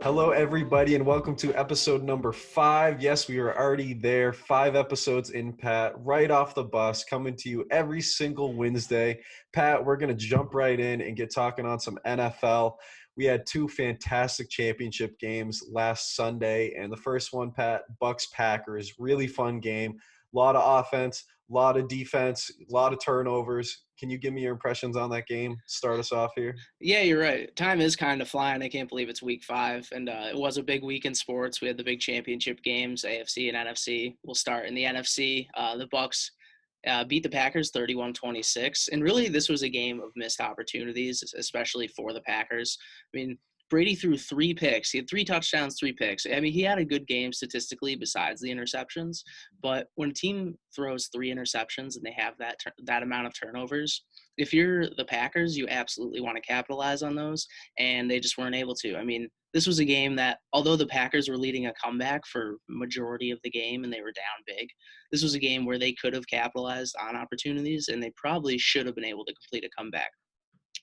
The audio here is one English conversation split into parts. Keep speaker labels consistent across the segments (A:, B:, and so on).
A: Hello, everybody, and welcome to episode number 5. Yes, we are already there. 5 episodes in, Pat, right off the bus, coming to you every single Wednesday. Pat, we're going to jump right in and get talking on some NFL. We had 2 fantastic championship games last Sunday, and the first one, Pat, Bucs-Packers, really fun game. A lot of offense, a lot of defense, a lot of turnovers. Can you give me your impressions on that game? Start us off here.
B: Yeah, you're right. Time is kind of flying. I can't believe it's week 5. And it was a big week in sports. We had the big championship games, AFC and NFC. We'll start in the NFC. The Bucs beat the Packers 31-26. And really, this was a game of missed opportunities, especially for the Packers. I mean, Brady threw 3 picks. He had 3 touchdowns, 3 picks. I mean, he had a good game statistically besides the interceptions. But when a team throws 3 interceptions and they have that amount of turnovers, if you're the Packers, you absolutely want to capitalize on those, and they just weren't able to. I mean, this was a game that, although the Packers were leading a comeback for majority of the game and they were down big, this was a game where they could have capitalized on opportunities, and they probably should have been able to complete a comeback.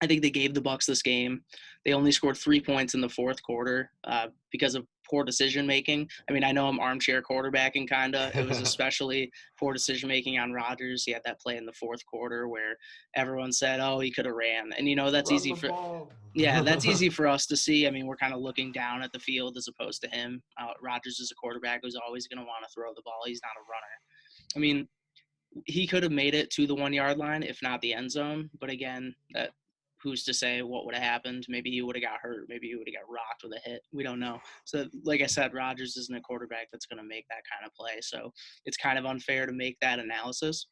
B: I think they gave the Bucs this game. They only scored 3 points in the fourth quarter because of poor decision making. I mean, I know I'm armchair quarterbacking kinda. It was especially poor decision making on Rodgers. He had that play in the fourth quarter where everyone said, "Oh, he could have ran," and that's
A: Run
B: easy
A: the
B: for.
A: ball.
B: Yeah, that's easy for us to see. I mean, we're kind of looking down at the field as opposed to him. Rodgers is a quarterback who's always going to want to throw the ball. He's not a runner. I mean, he could have made it to the 1-yard line, if not the end zone. But again, that who's to say what would have happened? Maybe he would have got hurt. Maybe he would have got rocked with a hit. We don't know. So, like I said, Rodgers isn't a quarterback that's going to make that kind of play. So it's kind of unfair to make that analysis.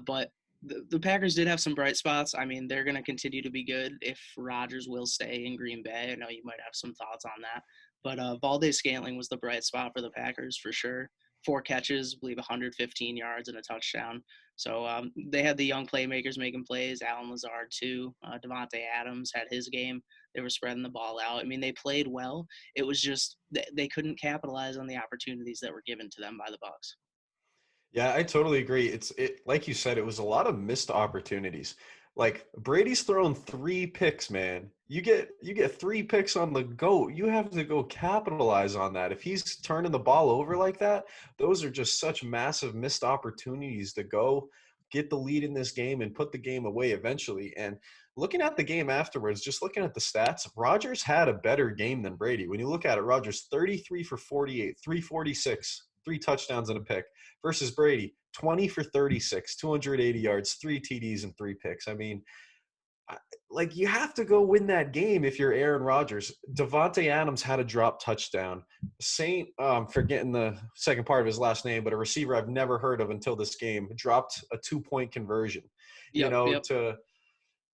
B: But the Packers did have some bright spots. I mean, they're going to continue to be good if Rodgers will stay in Green Bay. I know you might have some thoughts on that. But Valdes-Scantling was the bright spot for the Packers for sure. 4 catches, I believe 115 yards and a touchdown. So they had the young playmakers making plays. Allen Lazard, too. Devontae Adams had his game. They were spreading the ball out. I mean, they played well. It was just they couldn't capitalize on the opportunities that were given to them by the Bucs.
A: Yeah, I totally agree. It like you said, it was a lot of missed opportunities. Like Brady's thrown 3 picks, man. You get 3 picks on the goat. You have to go capitalize on that. If he's turning the ball over like that, those are just such massive missed opportunities to go get the lead in this game and put the game away eventually. And looking at the game afterwards, just looking at the stats, Rodgers had a better game than Brady. When you look at it, Rodgers 33 for 48, 346, 3 touchdowns and a pick versus Brady, 20 for 36, 280 yards, 3 TDs and 3 picks. I mean, like you have to go win that game if you're Aaron Rodgers. Devontae Adams had a drop touchdown. Forgetting the second part of his last name, but a receiver I've never heard of until this game dropped a 2-point conversion.
B: Yep.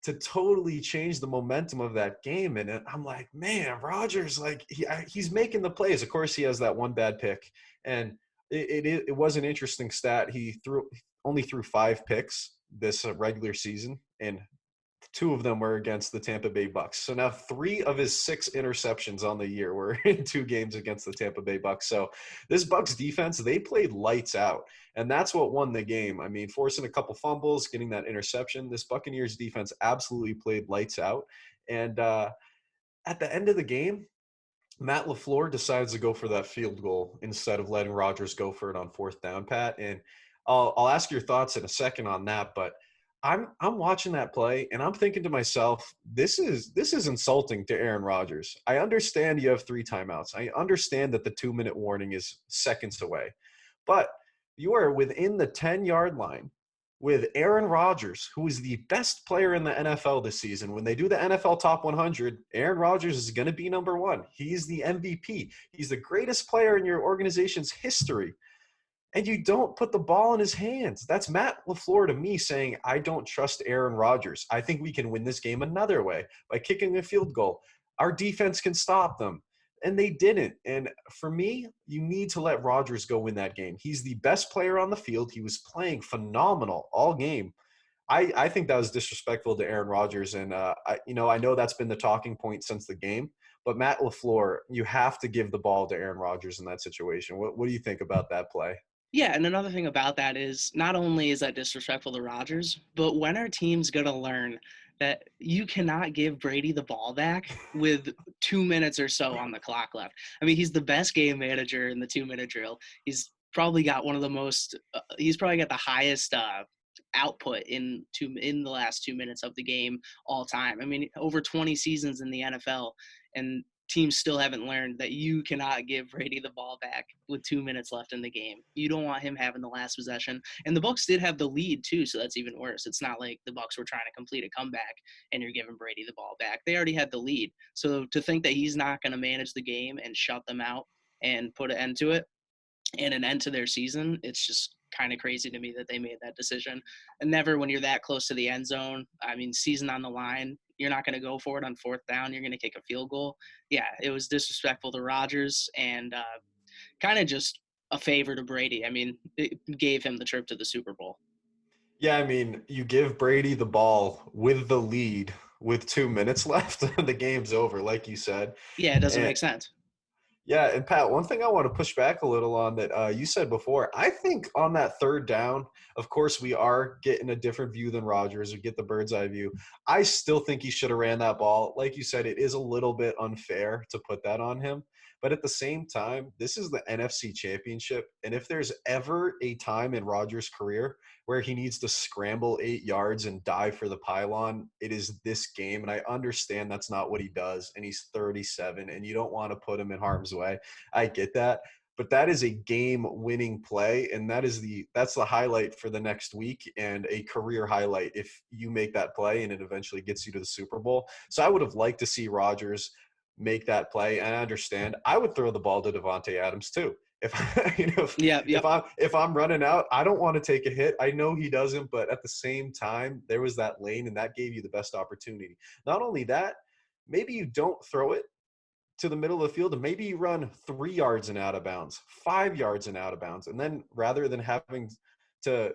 A: To totally change the momentum of that game. And I'm like, man, Rodgers, like he's making the plays. Of course, he has that one bad pick, and it was an interesting stat. He only threw 5 picks this regular season, and 2 of them were against the Tampa Bay Bucs. So now 3 of his 6 interceptions on the year were in 2 games against the Tampa Bay Bucs. So this Bucs defense, they played lights out, and that's what won the game. I mean, forcing a couple fumbles, getting that interception. This Buccaneers defense absolutely played lights out. And at the end of the game, Matt LaFleur decides to go for that field goal instead of letting Rodgers go for it on 4th down, Pat. And I'll ask your thoughts in a second on that, but I'm watching that play and I'm thinking to myself, this is insulting to Aaron Rodgers. I understand you have 3 timeouts. I understand that the 2-minute warning is seconds away, but you are within the 10-yard line with Aaron Rodgers, who is the best player in the NFL this season. When they do the NFL Top 100, Aaron Rodgers is going to be number 1. He's the MVP. He's the greatest player in your organization's history. And you don't put the ball in his hands. That's Matt LaFleur to me saying, I don't trust Aaron Rodgers. I think we can win this game another way by kicking a field goal. Our defense can stop them. And they didn't. And for me, you need to let Rodgers go win that game. He's the best player on the field. He was playing phenomenal all game. I think that was disrespectful to Aaron Rodgers. And, I know that's been the talking point since the game. But Matt LaFleur, you have to give the ball to Aaron Rodgers in that situation. What do you think about that play?
B: Yeah, and another thing about that is not only is that disrespectful to Rodgers, but when are teams going to learn that you cannot give Brady the ball back with 2 minutes or so on the clock left. I mean, he's the best game manager in the 2-minute drill. He's probably got one of the most he's probably got the highest output in the last 2 minutes of the game all time. I mean, over 20 seasons in the NFL, and teams still haven't learned that you cannot give Brady the ball back with 2 minutes left in the game. You don't want him having the last possession. And the Bucs did have the lead too, so that's even worse. It's not like the Bucs were trying to complete a comeback and you're giving Brady the ball back. They already had the lead. So to think that he's not going to manage the game and shut them out and put an end to it and an end to their season, it's just kind of crazy to me that they made that decision. And never, when you're that close to the end zone, I mean, season on the line, you're not going to go for it on 4th down. You're going to kick a field goal. Yeah, it was disrespectful to Rodgers and kind of just a favor to Brady. I mean, it gave him the trip to the Super Bowl.
A: Yeah, I mean, you give Brady the ball with the lead with 2 minutes left, the game's over, like you said.
B: Yeah, it doesn't
A: And
B: make sense.
A: yeah, and Pat, one thing I want to push back a little on that you said before, I think on that 3rd down, of course, we are getting a different view than Rodgers. We get the bird's eye view. I still think he should have ran that ball. Like you said, it is a little bit unfair to put that on him. But at the same time, this is the NFC Championship. And if there's ever a time in Rodgers' career where he needs to scramble 8 yards and dive for the pylon, it is this game. And I understand that's not what he does. And he's 37, and you don't want to put him in harm's way. I get that. But that is a game-winning play, and that's the highlight for the next week, and a career highlight if you make that play and it eventually gets you to the Super Bowl. So I would have liked to see Rodgers make that play, and I understand. I would throw the ball to Devontae Adams too. If if I'm running out, I don't want to take a hit. I know he doesn't, but at the same time, there was that lane, and that gave you the best opportunity. Not only that, maybe you don't throw it to the middle of the field, and maybe you run 3 yards and out of bounds, 5 yards and out of bounds. And then rather than having to,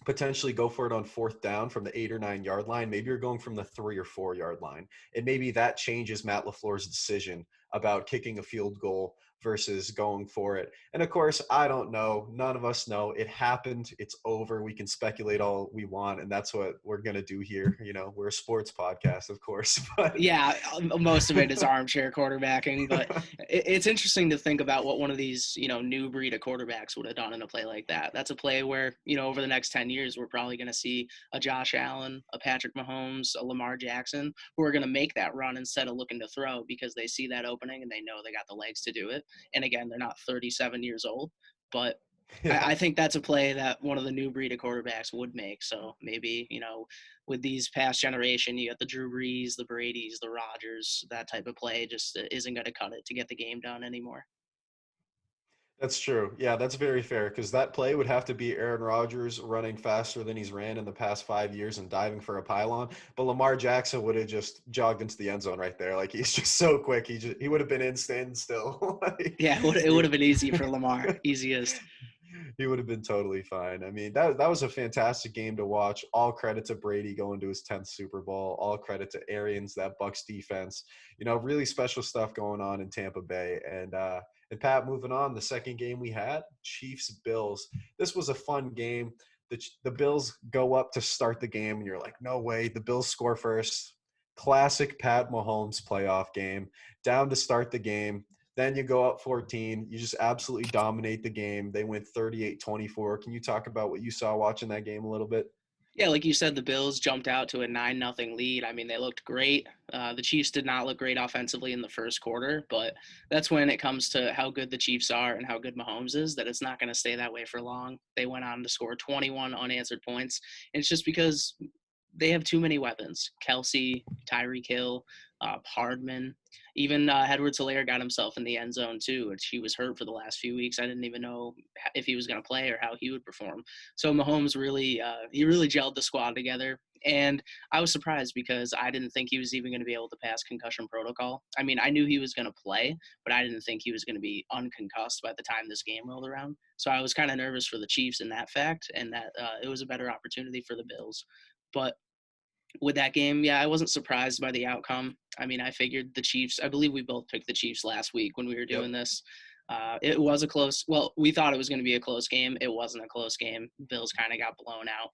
A: potentially go for it on 4th down from the 8 or 9 yard line, maybe you're going from the 3 or 4 yard line. And maybe that changes Matt LaFleur's decision about kicking a field goal versus going for it. And of course, I don't know. None of us know. It happened. It's over. We can speculate all we want, and that's what we're going to do here. We're a sports podcast, of course. But
B: yeah, most of it is armchair quarterbacking, but it's interesting to think about what one of these, new breed of quarterbacks would have done in a play like that. That's a play where, over the next 10 years, we're probably going to see a Josh Allen, a Patrick Mahomes, a Lamar Jackson, who are going to make that run instead of looking to throw because they see that opening and they know they got the legs to do it. And again, they're not 37 years old, but yeah. I think that's a play that one of the new breed of quarterbacks would make. So maybe, with these past generation, you got the Drew Brees, the Bradys, the Rodgers, that type of play just isn't going to cut it to get the game done anymore.
A: That's true. Yeah, that's very fair because that play would have to be Aaron Rodgers running faster than he's ran in the past 5 years and diving for a pylon. But Lamar Jackson would have just jogged into the end zone right there. Like, he's just so quick. He would have been in standstill.
B: Yeah, it would have been easy for Lamar. Easiest.
A: He would have been totally fine. I mean, that was a fantastic game to watch. All credit to Brady going to his 10th Super Bowl. All credit to Arians, that Bucs defense. Really special stuff going on in Tampa Bay. And Pat, moving on, the second game we had, Chiefs-Bills. This was a fun game. The Bills go up to start the game, and you're like, no way. The Bills score first. Classic Pat Mahomes playoff game. Down to start the game. Then you go up 14. You just absolutely dominate the game. They went 38-24. Can you talk about what you saw watching that game a little bit?
B: Yeah, like you said, the Bills jumped out to a 9-0 lead. I mean, they looked great. The Chiefs did not look great offensively in the first quarter, but that's when it comes to how good the Chiefs are and how good Mahomes is, that it's not going to stay that way for long. They went on to score 21 unanswered points. And it's just because they have too many weapons. Kelsey, Tyreek Hill, Hardman, even Edwards-Helaire got himself in the end zone too, which he was hurt for the last few weeks. I didn't even know if he was going to play or how he would perform. So Mahomes really gelled the squad together. And I was surprised because I didn't think he was even going to be able to pass concussion protocol. I mean, I knew he was going to play, but I didn't think he was going to be unconcussed by the time this game rolled around. So I was kind of nervous for the Chiefs in that fact, and that it was a better opportunity for the Bills. But with that game, yeah, I wasn't surprised by the outcome. I mean, I figured the Chiefs – I believe we both picked the Chiefs last week when we were doing this. It was a close – well, we thought it was going to be a close game. It wasn't a close game. Bills kind of got blown out.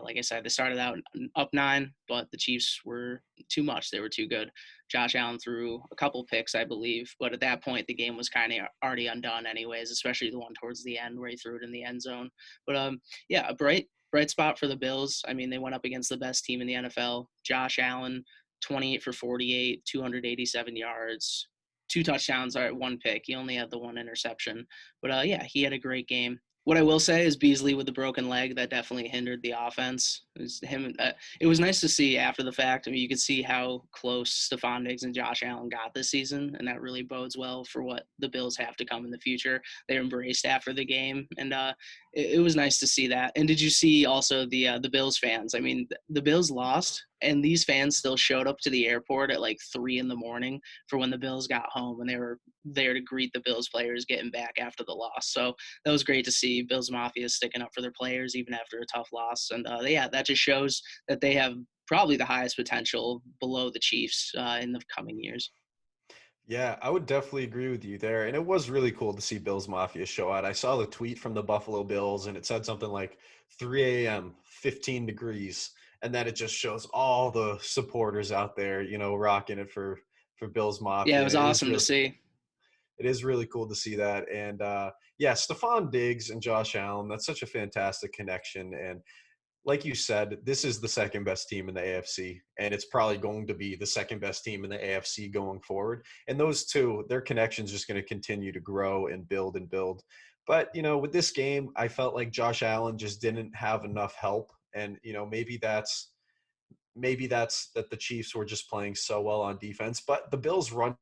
B: Like I said, they started out up 9, but the Chiefs were too much. They were too good. Josh Allen threw a couple picks, I believe, but at that point, the game was kind of already undone anyways, especially the one towards the end where he threw it in the end zone. But yeah, a bright spot for the Bills. I mean, they went up against the best team in the NFL. Josh Allen, 28 for 48, 287 yards, 2 touchdowns, 1 pick. He only had the 1 interception. But yeah, he had a great game. What I will say is Beasley with the broken leg, that definitely hindered the offense. It was nice to see after the fact. I mean, you could see how close Stephon Diggs and Josh Allen got this season, and that really bodes well for what the Bills have to come in the future. They embraced after the game, and it was nice to see that. And did you see also the Bills fans? I mean, the Bills lost, and these fans still showed up to the airport at like 3 a.m. for when the Bills got home, and they were there to greet the Bills players getting back after the loss. So that was great to see. Bills Mafia sticking up for their players even after a tough loss. And yeah, that just shows that they have probably the highest potential below the Chiefs in the coming years.
A: Yeah, I would definitely agree with you there. And it was really cool to see Bills Mafia show out. I saw the tweet from the Buffalo Bills and it said something like 3 a.m., 15 degrees. And then it just shows all the supporters out there, rocking it for Bills
B: Yeah, it
A: Mafia.
B: was awesome to see.
A: It is really cool to see that. And yeah, Stephon Diggs and Josh Allen, that's such a fantastic connection. And like you said, this is the second best team in the AFC, and it's probably going to be the second best team in the AFC going forward. And those two, their connection's just going to continue to grow and build and build. But, with this game, I felt like Josh Allen just didn't have enough help. And, maybe that's that the Chiefs were just playing so well on defense. But the Bills' run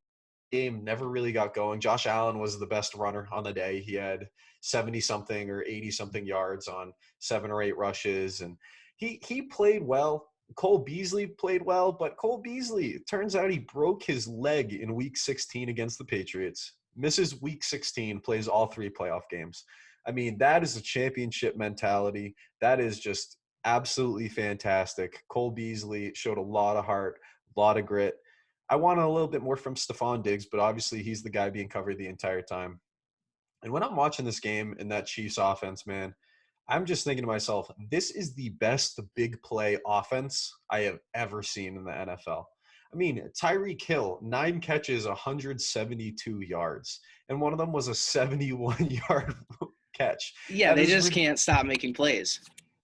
A: game never really got going. Josh Allen was the best runner on the day. He had 70 something or 80 something yards on 7 or 8 rushes, and he played well. Cole Beasley played well, but Cole Beasley, it turns out he broke his leg in week 16 against the Patriots. Misses week 16, plays all 3 playoff games. I mean, that is a championship mentality. That is just absolutely fantastic. Cole Beasley showed a lot of heart, a lot of grit. I want a little bit more from Stephon Diggs, but obviously he's the guy being covered the entire time. And when I'm watching this game in that Chiefs offense, man, I'm just thinking to myself, this is the best big play offense I have ever seen in the NFL. I mean, Tyreek Hill, 9 catches, 172 yards, and one of them was a 71-yard catch.
B: Yeah,
A: That
B: they
A: is
B: just can't stop making plays.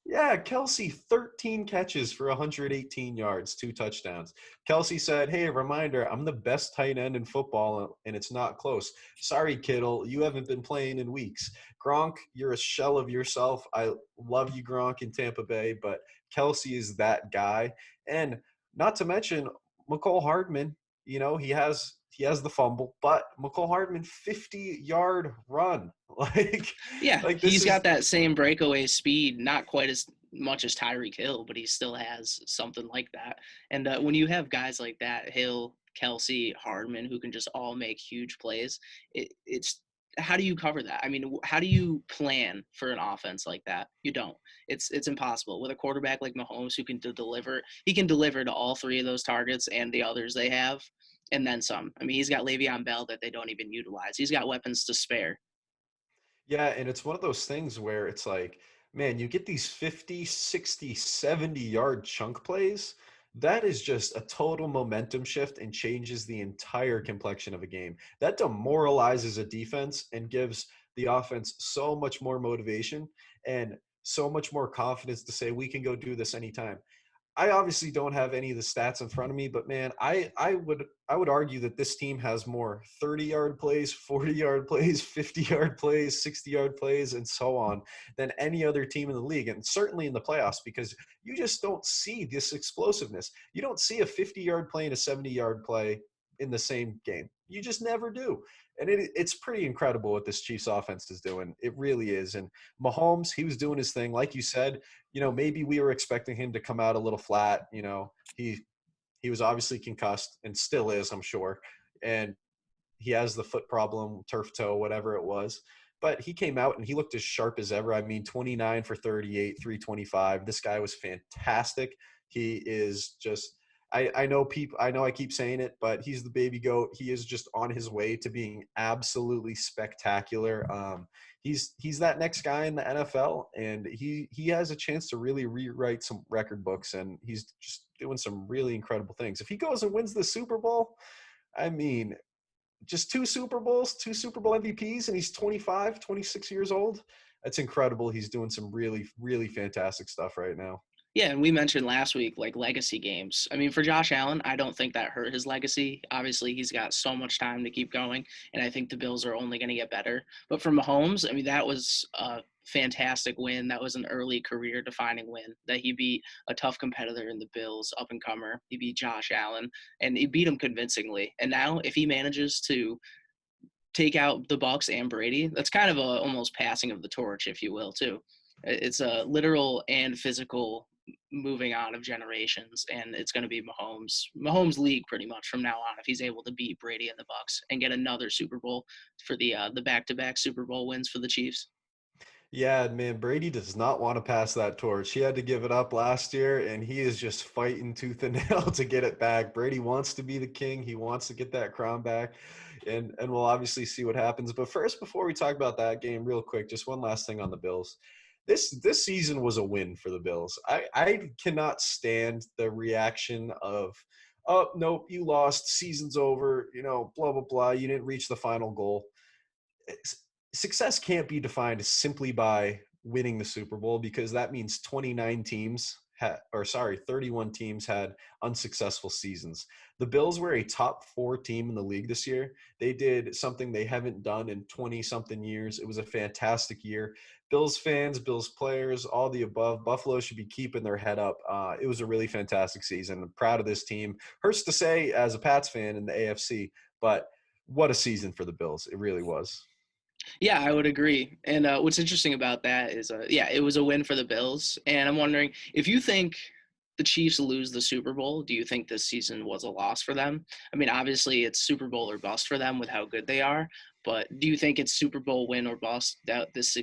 A: yeah, Kelsey, 13 catches for 118 yards, 2 touchdowns. Kelsey said, hey, reminder, I'm the best tight end in football, and it's not close. Sorry, Kittle, you haven't been playing in weeks. Gronk, you're a shell of yourself. I love you, Gronk, in Tampa Bay, but Kelsey is that guy. And not to mention, McCole Hardman, he has the fumble, but McCole Hardman, 50-yard run. Like,
B: Yeah,
A: like this
B: he's
A: is
B: got that same breakaway speed, not quite as much as Tyreek Hill, but he still has something like that. And when you have guys like that, Hill, Kelsey, Hardman, who can just all make huge plays, it's how do you cover that? I mean, how do you plan for an offense like that? You don't. It's impossible with a quarterback like Mahomes who can deliver. He can deliver to all 3 of those targets and the others they have, and then some. I mean, he's got Le'Veon Bell that they don't even utilize. He's got weapons to spare.
A: Yeah, and it's one of those things where it's like, man, you get these 50, 60, 70-yard chunk plays. That is just a total momentum shift and changes the entire complexion of a game. That demoralizes a defense and gives the offense so much more motivation and so much more confidence to say, we can go do this anytime. I obviously don't have any of the stats in front of me, but man, I would argue that this team has more 30-yard plays, 40-yard plays, 50-yard plays, 60-yard plays, and so on than any other team in the league, and certainly in the playoffs, because you just don't see this explosiveness. You don't see a 50-yard play and a 70-yard play in the same game. You just never do. And it's pretty incredible what this Chiefs offense is doing. It really is. And Mahomes, he was doing his thing. Like you said, maybe we were expecting him to come out a little flat. He was obviously concussed and still is, I'm sure. And he has the foot problem, turf toe, whatever it was. But he came out and he looked as sharp as ever. I mean, 29 for 38, 325. This guy was fantastic. He is just I know people. I know I keep saying it, but he's the baby goat. He is just on his way to being absolutely spectacular. He's that next guy in the NFL, and he has a chance to really rewrite some record books, and he's just doing some really incredible things. If he goes and wins the Super Bowl, I mean, just two Super Bowls, two Super Bowl MVPs, and he's 25, 26 years old. That's incredible. He's doing some really, really fantastic stuff right now.
B: Yeah, and we mentioned last week, like, legacy games. I mean, for Josh Allen, I don't think that hurt his legacy. Obviously, he's got so much time to keep going, and I think the Bills are only going to get better. But for Mahomes, I mean, that was a fantastic win. That was an early career-defining win that he beat a tough competitor in the Bills, up-and-comer. He beat Josh Allen, and he beat him convincingly. And now, if he manages to take out the Bucs and Brady, that's kind of a almost passing of the torch, if you will, too. It's a literal and physical moving on of generations, and it's going to be Mahomes league pretty much from now on if he's able to beat Brady and the Bucs and get another Super Bowl for the back-to-back Super Bowl wins for the Chiefs.
A: Yeah, man, Brady does not want to pass that torch. He had to give it up last year, and he is just fighting tooth and nail to get it back. Brady wants to be the king. He wants to get that crown back, and we'll obviously see what happens. But first, before we talk about that game, real quick, just one last thing on the Bills. This season was a win for the Bills. I cannot stand the reaction of, oh nope, you lost, season's over, blah blah blah. You didn't reach the final goal. Success can't be defined simply by winning the Super Bowl, because that means 29 teams 31 teams had unsuccessful seasons. The Bills were a top 4 team in the league this year. They did something they haven't done in 20 something years. It was a fantastic year. Bills fans, Bills players, all the above. Buffalo should be keeping their head up. It was a really fantastic season. I'm proud of this team. Hurts to say as a Pats fan in the AFC, but what a season for the Bills. It really was.
B: Yeah, I would agree. And what's interesting about that is, yeah, it was a win for the Bills. And I'm wondering, if you think the Chiefs lose the Super Bowl, do you think this season was a loss for them? I mean, obviously it's Super Bowl or bust for them with how good they are. But do you think it's Super Bowl win or bust that this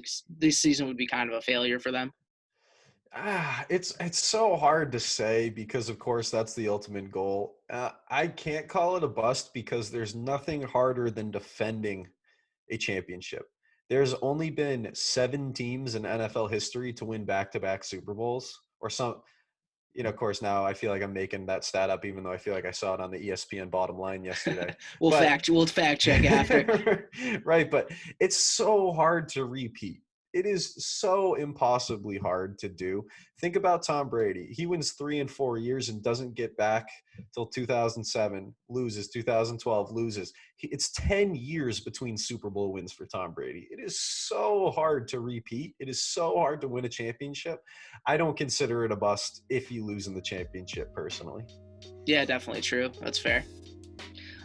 B: season would be kind of a failure for them?
A: It's so hard to say, because of course that's the ultimate goal. I can't call it a bust because there's nothing harder than defending a championship. There's only been 7 teams in NFL history to win back-to-back Super Bowls, or some. Of course, now I feel like I'm making that stat up, even though I feel like I saw it on the ESPN bottom line yesterday. But
B: We'll fact check after.
A: right, but it's so hard to repeat. It is so impossibly hard to do. Think about Tom Brady. He wins 3 and 4 years and doesn't get back till 2007, loses 2012, loses. It's 10 years between Super Bowl wins for Tom Brady. It is so hard to repeat. It is so hard to win a championship. I don't consider it a bust if you lose in the championship, personally.
B: Yeah, definitely true. That's fair.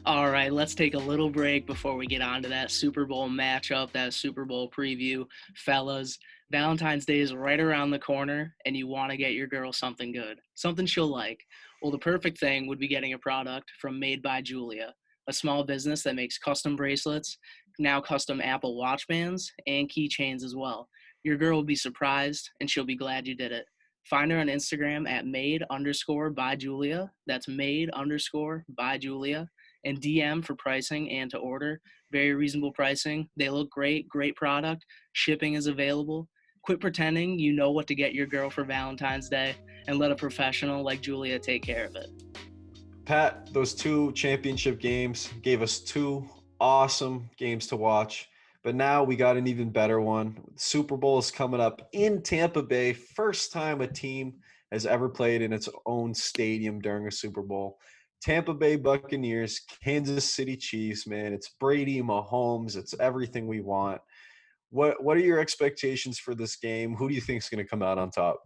B: All right, let's take a little break before we get on to that Super Bowl matchup, that Super Bowl preview. Fellas, Valentine's Day is right around the corner, and you want to get your girl something good, something she'll like. Well, the perfect thing would be getting a product from Made by Julia, a small business that makes custom bracelets, now custom Apple Watch bands, and keychains as well. Your girl will be surprised, and she'll be glad you did it. Find her on Instagram at made_by_Julia. That's made_by_Julia. And DM for pricing and to order. Very reasonable pricing. They look great, great product. Shipping is available. Quit pretending you know what to get your girl for Valentine's Day and let a professional like Julia take care of it.
A: Pat, those 2 championship games gave us 2 awesome games to watch, but now we got an even better one. Super Bowl is coming up in Tampa Bay. First time a team has ever played in its own stadium during a Super Bowl. Tampa Bay Buccaneers, Kansas City Chiefs, man. It's Brady, Mahomes. It's everything we want. What are your expectations for this game? Who do you think is going to come out on top?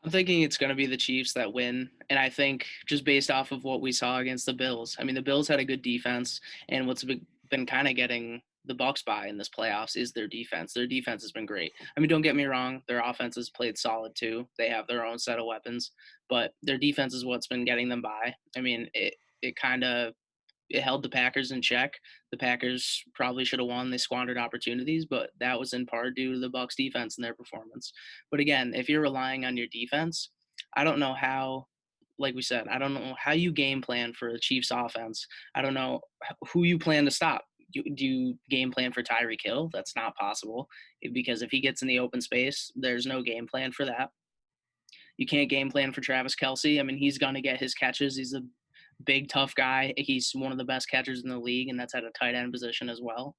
B: I'm thinking it's going to be the Chiefs that win. And I think just based off of what we saw against the Bills, I mean, the Bills had a good defense. And what's been kind of getting the Bucs by in this playoffs is their defense. Their defense has been great. I mean, don't get me wrong. Their offense has played solid too. They have their own set of weapons. But their defense is what's been getting them by. I mean, it held the Packers in check. The Packers probably should have won. They squandered opportunities, but that was in part due to the Bucs defense and their performance. But again, if you're relying on your defense, I don't know how like we said, I don't know how you game plan for a Chiefs offense. I don't know who you plan to stop. Do you game plan for Tyreek Hill? That's not possible because if he gets in the open space, there's no game plan for that. You can't game plan for Travis Kelce. I mean, he's going to get his catches. He's a big, tough guy. He's one of the best catchers in the league, and that's at a tight end position as well.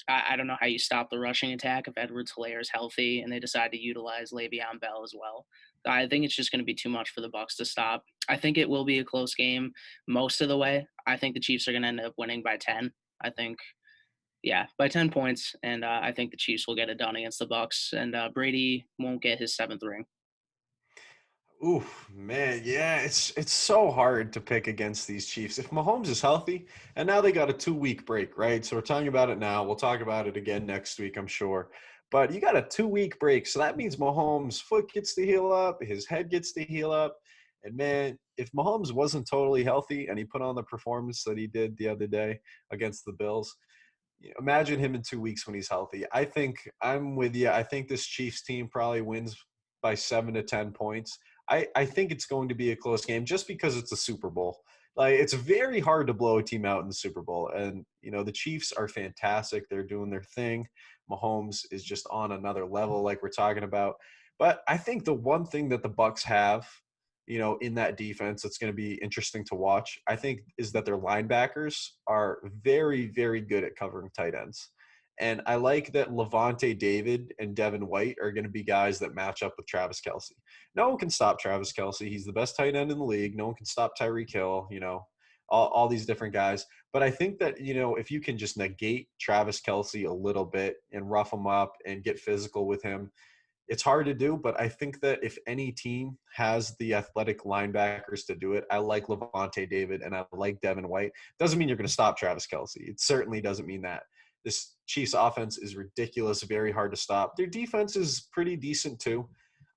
B: I don't know how you stop the rushing attack if Edwards-Helaire is healthy and they decide to utilize Le'Veon Bell as well. I think it's just going to be too much for the Bucs to stop. I think it will be a close game most of the way. I think the Chiefs are going to end up winning by 10. I think, yeah, by 10 points, and I think the Chiefs will get it done against the Bucs, and Brady won't get his 7th ring.
A: Ooh, man, yeah, it's so hard to pick against these Chiefs. If Mahomes is healthy, and now they got a 2-week break, right? So we're talking about it now. We'll talk about it again next week, I'm sure. But you got a 2-week break, so that means Mahomes' foot gets to heal up, his head gets to heal up. And man, if Mahomes wasn't totally healthy and he put on the performance that he did the other day against the Bills, imagine him in 2 weeks when he's healthy. I think I'm with you. I think this Chiefs team probably wins by 7 to 10 points. I think it's going to be a close game just because it's a Super Bowl. Like, it's very hard to blow a team out in the Super Bowl. And, the Chiefs are fantastic. They're doing their thing. Mahomes is just on another level like we're talking about. But I think the one thing that the Bucs have, in that defense that's going to be interesting to watch, I think, is that their linebackers are very, very good at covering tight ends. And I like that Levante David and Devin White are going to be guys that match up with Travis Kelce. No one can stop Travis Kelce. He's the best tight end in the league. No one can stop Tyreek Hill, all these different guys. But I think that, if you can just negate Travis Kelce a little bit and rough him up and get physical with him, it's hard to do. But I think that if any team has the athletic linebackers to do it, I like Levante David and I like Devin White. Doesn't mean you're going to stop Travis Kelce. It certainly doesn't mean that. This Chiefs offense is ridiculous, very hard to stop. Their defense is pretty decent too.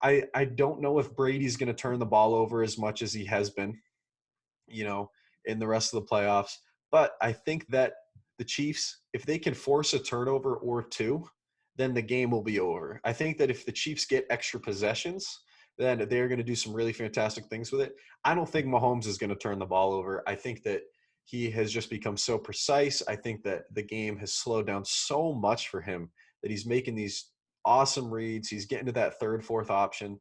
A: I don't know if Brady's going to turn the ball over as much as he has been, in the rest of the playoffs. But I think that the Chiefs, if they can force a turnover or two, then the game will be over. I think that if the Chiefs get extra possessions, then they're going to do some really fantastic things with it. I don't think Mahomes is going to turn the ball over. I think that he has just become so precise. I think that the game has slowed down so much for him that he's making these awesome reads. He's getting to that third, fourth option.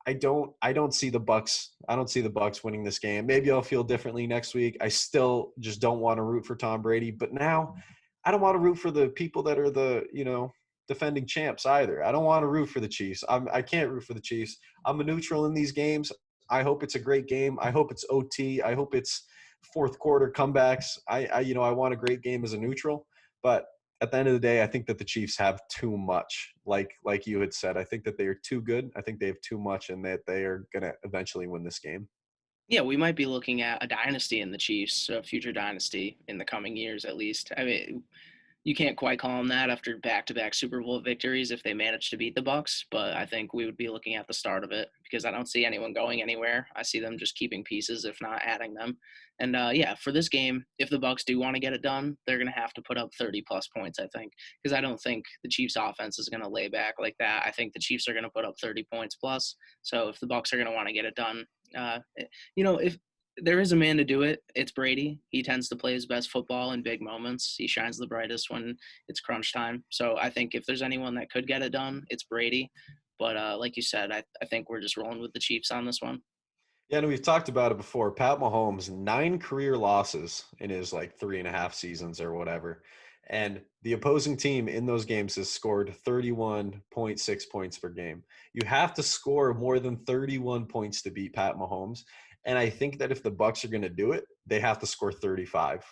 A: I don't see the Bucs. I don't see the Bucs winning this game. Maybe I'll feel differently next week. I still just don't want to root for Tom Brady, but now I don't want to root for the people that are the, defending champs either. I don't want to root for the Chiefs. I can't root for the Chiefs. I'm a neutral in these games. I hope it's a great game. I hope it's OT. I hope it's fourth quarter comebacks. I want a great game as a neutral, but at the end of the day, I think that the Chiefs have too much. Like you had said, I think that they are too good. I think they have too much, and that they are going to eventually win this game.
B: Yeah, we might be looking at a dynasty in the Chiefs, a future dynasty in the coming years at least. I mean, you can't quite call them that after back-to-back Super Bowl victories if they manage to beat the Bucs, but I think we would be looking at the start of it because I don't see anyone going anywhere. I see them just keeping pieces, if not adding them. And yeah, for this game, if the Bucs do want to get it done, they're going to have to put up 30-plus points, I think, because I don't think the Chiefs' offense is going to lay back like that. I think the Chiefs are going to put up 30 points plus. So if the Bucs are going to want to get it done, if there is a man to do it, it's Brady. He tends to play his best football in big moments. He shines the brightest when it's crunch time. So I think if there's anyone that could get it done, it's Brady. But like you said, I think we're just rolling with the Chiefs on this one.
A: Yeah, and we've talked about it before. Pat Mahomes, 9 career losses in his 3.5 seasons or whatever. And the opposing team in those games has scored 31.6 points per game. You have to score more than 31 points to beat Pat Mahomes. And I think that if the Bucs are going to do it, they have to score 35,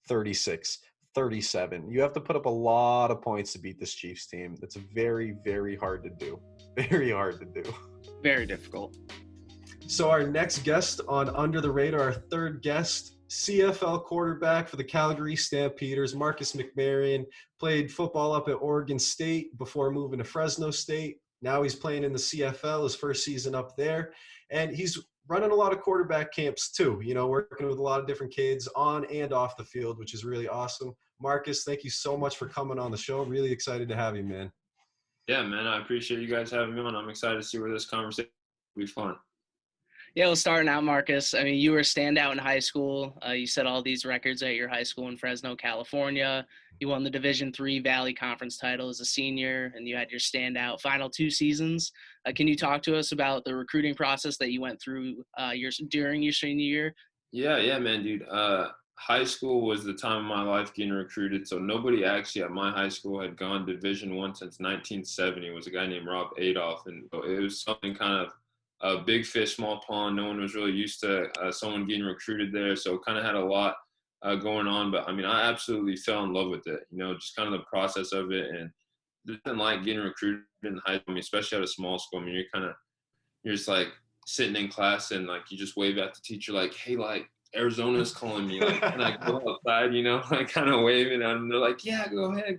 A: 36, 37. You have to put up a lot of points to beat this Chiefs team. It's very, very hard to do. Very hard to do.
B: Very difficult.
A: So our next guest on Under the Radar, our third guest, CFL quarterback for the Calgary Stampeders, Marcus McMaryion, played football up at Oregon State before moving to Fresno State. Now he's playing in the CFL, his first season up there. And he's running a lot of quarterback camps too, working with a lot of different kids on and off the field, which is really awesome. Marcus, thank you so much for coming on the show. Really excited to have you, man.
C: Yeah, man, I appreciate you guys having me on. I'm excited to see where this conversation will be fun.
B: Yeah, well, starting out, Marcus, I mean, you were a standout in high school. You set all these records at your high school in Fresno, California. You won the Division III Valley Conference title as a senior, and you had your standout final 2 seasons. Can you talk to us about the recruiting process that you went through during your senior year?
C: Yeah, man, dude. High school was the time of my life getting recruited. So nobody actually at my high school had gone Division I since 1970. It was a guy named Rob Adolph, and it was something kind of a big fish, small pond. No one was really used to someone getting recruited there, so kind of had a lot going on. But I mean, I absolutely fell in love with it. Just kind of the process of it, and didn't like getting recruited in high school. I mean, especially at a small school. I mean, you're just like sitting in class and like you just wave at the teacher like, hey, like Arizona's calling me, like, can I go outside, like kind of waving at them. They're like, yeah, go ahead.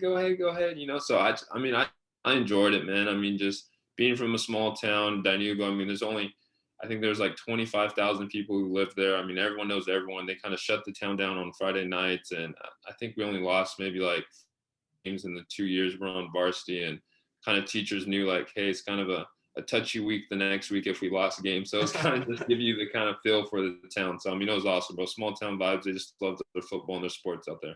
C: So I enjoyed it, man. I mean, just being from a small town, Danugo, I mean, I think there's like 25,000 people who live there. I mean, everyone knows everyone. They kind of shut the town down on Friday nights. And I think we only lost maybe like games in the 2 years we're on varsity, and kind of teachers knew like, hey, it's kind of a touchy week the next week if we lost a game. So it's kind of just give you the kind of feel for the town. So, I mean, it was awesome, bro. Small town vibes. They just love their football and their sports out there.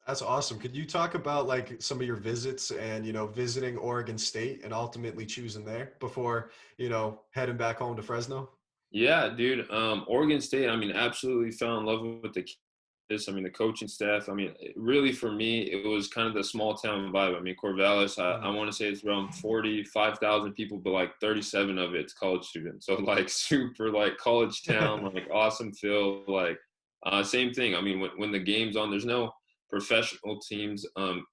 A: That's awesome. Could you talk about like some of your visits and, visiting Oregon State and ultimately choosing there before, heading back home to Fresno?
C: Yeah, dude. Oregon State, I mean, absolutely fell in love with the kids. I mean, the coaching staff. I mean, really for me, it was kind of the small town vibe. I mean, Corvallis, I want to say it's around 45,000 people, but like 37 of it's college students. So like super like college town, like awesome feel. Like same thing. I mean, when the game's on, there's no professional teams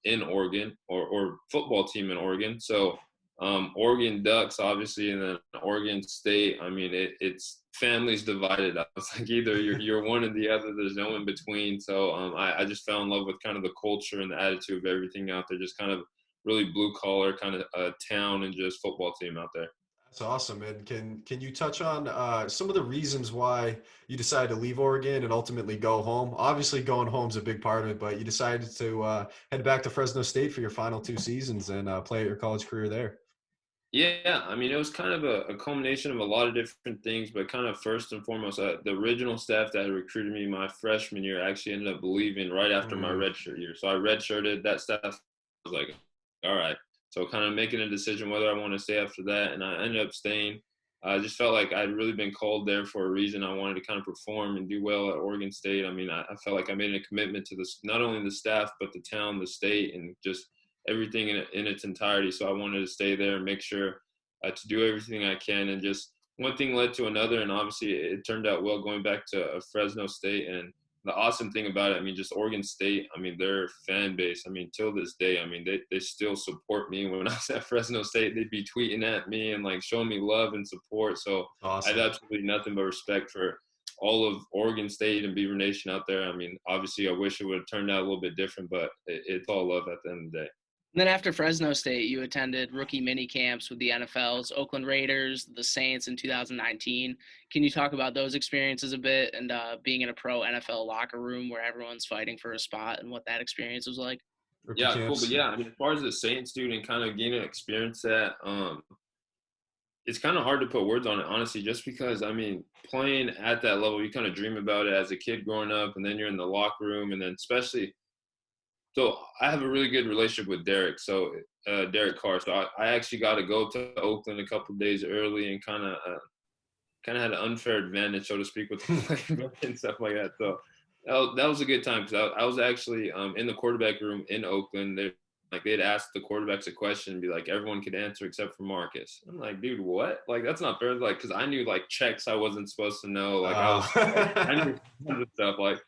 C: in Oregon or football team in Oregon. So Oregon Ducks, obviously, and then Oregon State. I mean, it's families divided up. It's like either you're one or the other. There's no in between. So I just fell in love with kind of the culture and the attitude of everything out there. Just kind of really blue collar kind of town and just football team out there.
A: That's awesome. And can you touch on some of the reasons why you decided to leave Oregon and ultimately go home? Obviously, going home's a big part of it, but you decided to head back to Fresno State for your final 2 seasons and play out your college career there.
C: Yeah, I mean, it was kind of a culmination of a lot of different things, but kind of first and foremost, the original staff that had recruited me my freshman year actually ended up leaving right after my redshirt year. So I redshirted. That staff was like, all right. So kind of making a decision whether I want to stay after that, and I ended up staying. I just felt like I'd really been called there for a reason. I wanted to kind of perform and do well at Oregon State. I mean, I felt like I made a commitment to this, not only the staff, but the town, the state, and just everything in its entirety. So I wanted to stay there and make sure to do everything I can. And just one thing led to another. And obviously it turned out well going back to Fresno State. And the awesome thing about it, I mean, just Oregon State, I mean, their fan base, I mean, till this day, I mean, they still support me. When I was at Fresno State, they'd be tweeting at me and like showing me love and support. So
A: Awesome.
C: I have absolutely nothing but respect for all of Oregon State and Beaver Nation out there. I mean, obviously I wish it would have turned out a little bit different, but it's all love at the end of the day.
B: And then after Fresno State, you attended rookie mini camps with the NFL's Oakland Raiders, the Saints in 2019. Can you talk about those experiences a bit and being in a pro NFL locker room where everyone's fighting for a spot and what that experience was like?
A: Rookie
C: Yeah,
A: camps.
C: cool. But yeah, I mean, as far as the Saints dude and kind of getting to experience that, it's kind of hard to put words on it, honestly, just because, I mean, playing at that level, you kind of dream about it as a kid growing up, and then you're in the locker room, and then especially – so I have a really good relationship with Derek. So Derek Carr. So I actually got to go to Oakland a couple of days early and kind of had an unfair advantage, so to speak, with the playbook and stuff like that. So that was a good time because I was actually in the quarterback room in Oakland. They'd ask the quarterbacks a question and be like, everyone could answer except for Marcus. I'm like, dude, what? Like, that's not fair. Like, because I knew like checks I wasn't supposed to know. Like I knew tons of stuff. Like,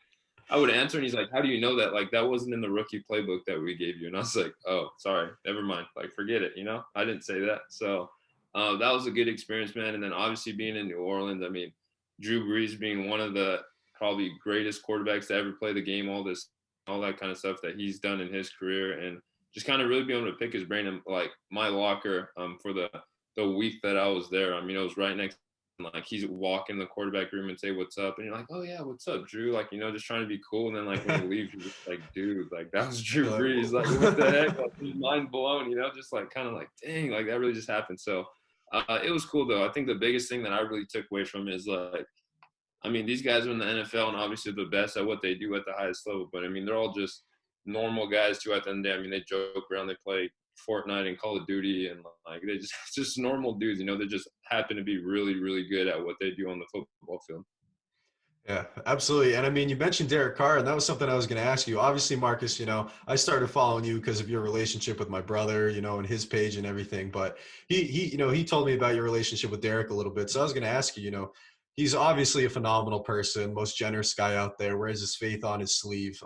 C: I would answer, and he's like, how do you know that? Like, that wasn't in the rookie playbook that we gave you. And I was like, oh, sorry, never mind. Like, forget it, I didn't say that. So that was a good experience, man. And then obviously being in New Orleans, I mean, Drew Brees being one of the probably greatest quarterbacks to ever play the game, all that kind of stuff that he's done in his career, and just kind of really be able to pick his brain. And like my locker for the week that I was there, I mean, it was right next. Like he's walking the quarterback room and say what's up, and you're like, oh yeah, what's up, Drew? Like, just trying to be cool. And then like when you leave, you're just like, dude, like that was Drew Brees. Like what the heck? Like, mind blown, just like kind of like, dang, like that really just happened. So It was cool though. I think the biggest thing that I really took away from it is like, I mean, these guys are in the NFL and obviously the best at what they do at the highest level. But I mean, they're all just normal guys too. At the end of the day, I mean, they joke around, they play Fortnite and Call of Duty, and like they just normal dudes. You know, they just happen to be really, really good at what they do on the football field.
A: Yeah, absolutely. And I mean, you mentioned Derek Carr, and that was something I was going to ask you. Obviously, Marcus, I started following you because of your relationship with my brother, and his page and everything. But he told me about your relationship with Derek a little bit. So I was going to ask you, he's obviously a phenomenal person, most generous guy out there, wears his faith on his sleeve.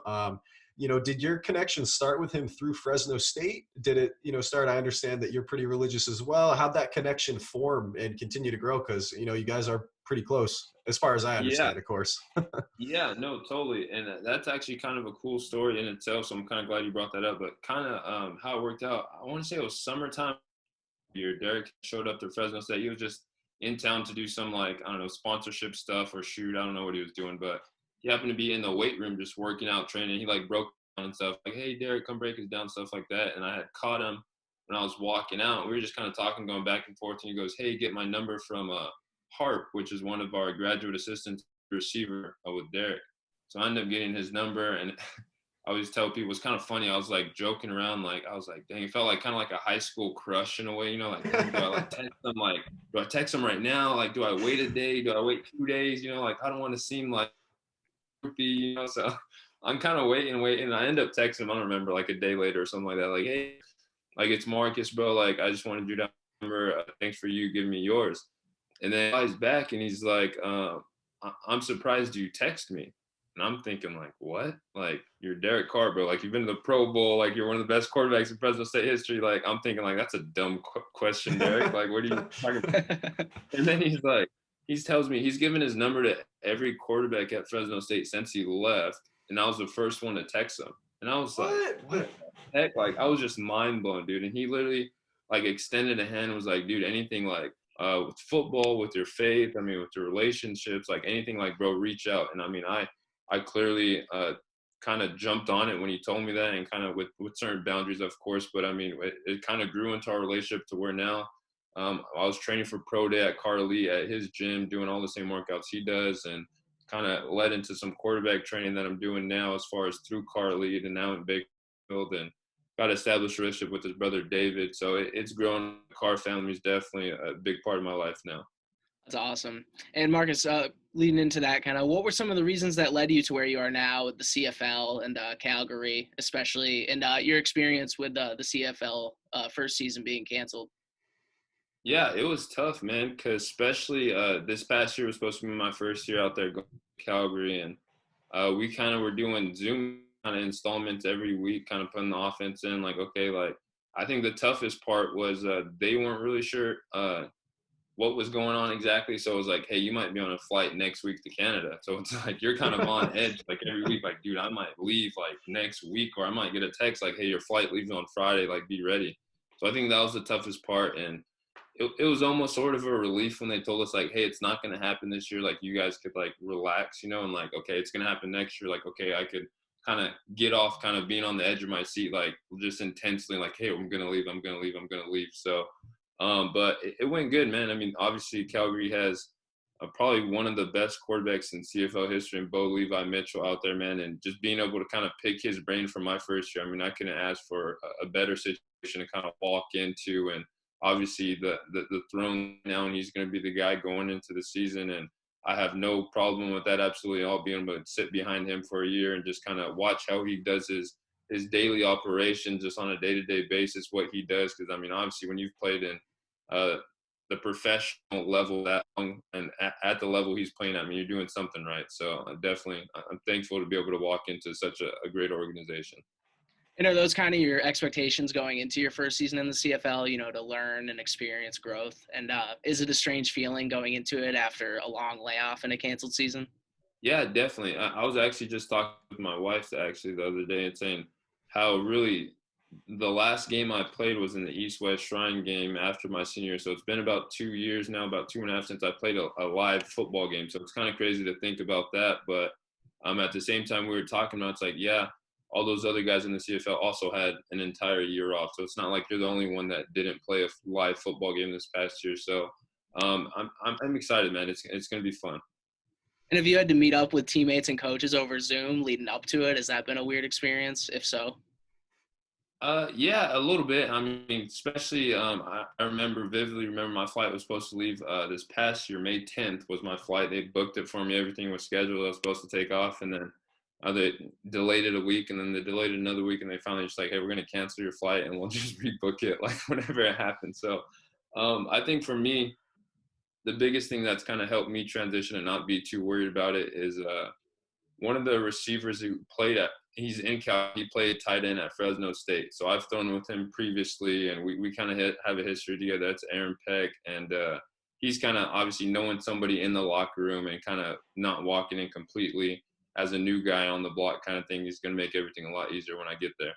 A: Did your connection start with him through Fresno State? Did it, start? I understand that you're pretty religious as well. How'd that connection form and continue to grow? Because, you guys are pretty close as far as I understand,
C: Yeah.
A: of course.
C: Yeah, no, totally. And that's actually kind of a cool story in itself. So I'm kind of glad you brought that up. But kind of how it worked out, I want to say it was summertime year. Derek showed up to Fresno State. He was just in town to do some, like, I don't know, sponsorship stuff or shoot. I don't know what he was doing. But he happened to be in the weight room just working out, training. He, like, broke down and stuff. Like, hey, Derek, come break us down, stuff like that. And I had caught him when I was walking out. We were just kind of talking, going back and forth. And he goes, hey, get my number from Harp, which is one of our graduate assistant receiver with Derek. So I ended up getting his number, and I always tell people it's kind of funny. I was like joking around, like I was like, dang, it felt like kind of like a high school crush in a way, like, dang, do I like text him? Like, do I text him right now? Like, do I wait a day? Do I wait 2 days? Like I don't want to seem like groupie, So I'm kind of waiting, and I end up texting him. I don't remember, like a day later or something like that. Like, hey, like it's Marcus, bro. Like I just wanted your number. Thanks for you giving me yours. And then he's back and he's like, I'm surprised you text me. And I'm thinking, like, what? Like, you're Derek Carr, bro. Like, you've been to the Pro Bowl. Like, you're one of the best quarterbacks in Fresno State history. Like, I'm thinking, like, that's a dumb question, Derek. Like, what are you talking about? And then he's like, he tells me he's given his number to every quarterback at Fresno State since he left. And I was the first one to text him. And I was like, what the heck? Like, I was just mind blown, dude. And he literally, like, extended a hand and was like, dude, anything, like, with football, with your faith, I mean, with your relationships, like anything, like, bro, reach out. And I mean, I clearly kind of jumped on it when he told me that, and kind of with certain boundaries, of course. But I mean, it kind of grew into our relationship to where now I was training for pro day at Carly at his gym, doing all the same workouts he does, and kind of led into some quarterback training that I'm doing now as far as through Carly and now in Bakersfield, and got established a relationship with his brother David. So it's grown. The Carr family is definitely a big part of my life now.
B: That's awesome. And Marcus, leading into that, kind of, what were some of the reasons that led you to where you are now with the CFL and Calgary, especially, and your experience with the CFL first season being canceled?
C: Yeah, it was tough, man, because especially this past year was supposed to be my first year out there going to Calgary, and we kind of were doing Zoom kind of installments every week, kind of putting the offense in. Like, okay, like I think the toughest part was they weren't really sure what was going on exactly. So it was like, hey, you might be on a flight next week to Canada. So it's like you're kind of on edge, like every week, like, dude, I might leave like next week, or I might get a text like, hey, your flight leaves on Friday, like be ready. So I think that was the toughest part, and it was almost sort of a relief when they told us, like, hey, it's not going to happen this year. Like, you guys could, like, relax, and, like, okay, it's going to happen next year. Like, okay, I could kind of get off kind of being on the edge of my seat, like, just intensely, like, hey, I'm going to leave. So, but it went good, man. I mean, obviously, Calgary has probably one of the best quarterbacks in CFL history, and Bo Levi Mitchell out there, man. And just being able to kind of pick his brain for my first year, I mean, I couldn't ask for a better situation to kind of walk into. And obviously the throne now, and he's going to be the guy going into the season, and I have no problem with that. Absolutely, I'll be able to sit behind him for a year and just kind of watch how he does his daily operations, just on a day-to-day basis, what he does. Because I mean, obviously, when you've played in the professional level that long, and at the level he's playing at, I mean, you're doing something right. So I'm thankful to be able to walk into such a great organization.
B: And are those kind of your expectations going into your first season in the CFL, to learn and experience growth? And is it a strange feeling going into it after a long layoff and a canceled season?
C: Yeah, definitely. I was actually just talking with my wife the other day and saying how really the last game I played was in the East-West Shrine game after my senior year. So it's been about 2 years now, about 2.5 since I played a live football game. So it's kind of crazy to think about that. But at the same time, we were talking about, it's like, yeah, all those other guys in the CFL also had an entire year off. So it's not like you're the only one that didn't play a live football game this past year. So I'm excited, man. It's going to be fun.
B: And have you had to meet up with teammates and coaches over Zoom leading up to it? Has that been a weird experience? If so?
C: Yeah, a little bit. I mean, especially I vividly remember my flight was supposed to leave this past year. May 10th was my flight. They booked it for me. Everything was scheduled. I was supposed to take off, and then they delayed it a week, and then they delayed it another week, and they finally just like, hey, we're going to cancel your flight, and we'll just rebook it like whenever it happens. So I think for me, the biggest thing that's kind of helped me transition and not be too worried about it is one of the receivers who played he's in Cal. He played tight end at Fresno State. So I've thrown with him previously, and we kind of have a history together. That's Aaron Peck. And he's kind of obviously knowing somebody in the locker room and kind of not walking in completely as a new guy on the block kind of thing. He's going to make everything a lot easier when I get there.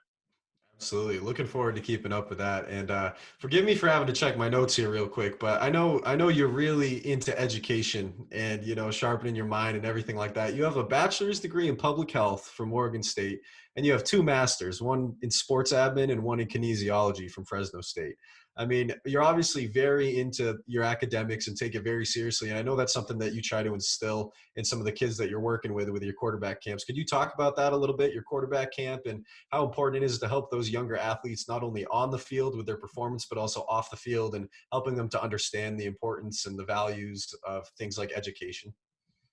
A: Absolutely. Looking forward to keeping up with that. And forgive me for having to check my notes here real quick, but I know you're really into education and, sharpening your mind and everything like that. You have a bachelor's degree in public health from Oregon State, and you have 2 masters, one in sports admin and one in kinesiology from Fresno State. I mean, you're obviously very into your academics and take it very seriously. And I know that's something that you try to instill in some of the kids that you're working with your quarterback camps. Could you talk about that a little bit, your quarterback camp, and how important it is to help those younger athletes, not only on the field with their performance, but also off the field, and helping them to understand the importance and the values of things like education?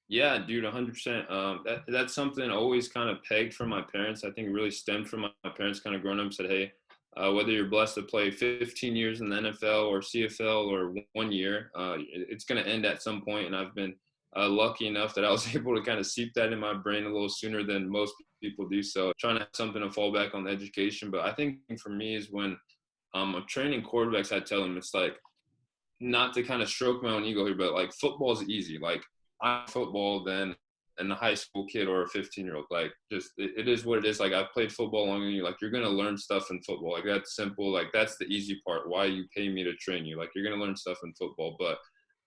C: Yeah, dude, 100%. That's something always kind of pegged from my parents. I think it really stemmed from my parents kind of growing up and said, hey, whether you're blessed to play 15 years in the NFL or CFL or 1 year, it's going to end at some point. And I've been lucky enough that I was able to kind of seep that in my brain a little sooner than most people do. So trying to have something to fall back on the education. But I think for me is when I'm training quarterbacks, I tell them it's like not to kind of stroke my own ego here, but like football is easy. Like I'm football than a high school kid or a 15-year-old. Like just it is what it is. Like I've played football longer than you. Like you're gonna learn stuff in football. Like that's simple. Like that's the easy part. Why you pay me to train you? Like you're gonna learn stuff in football. But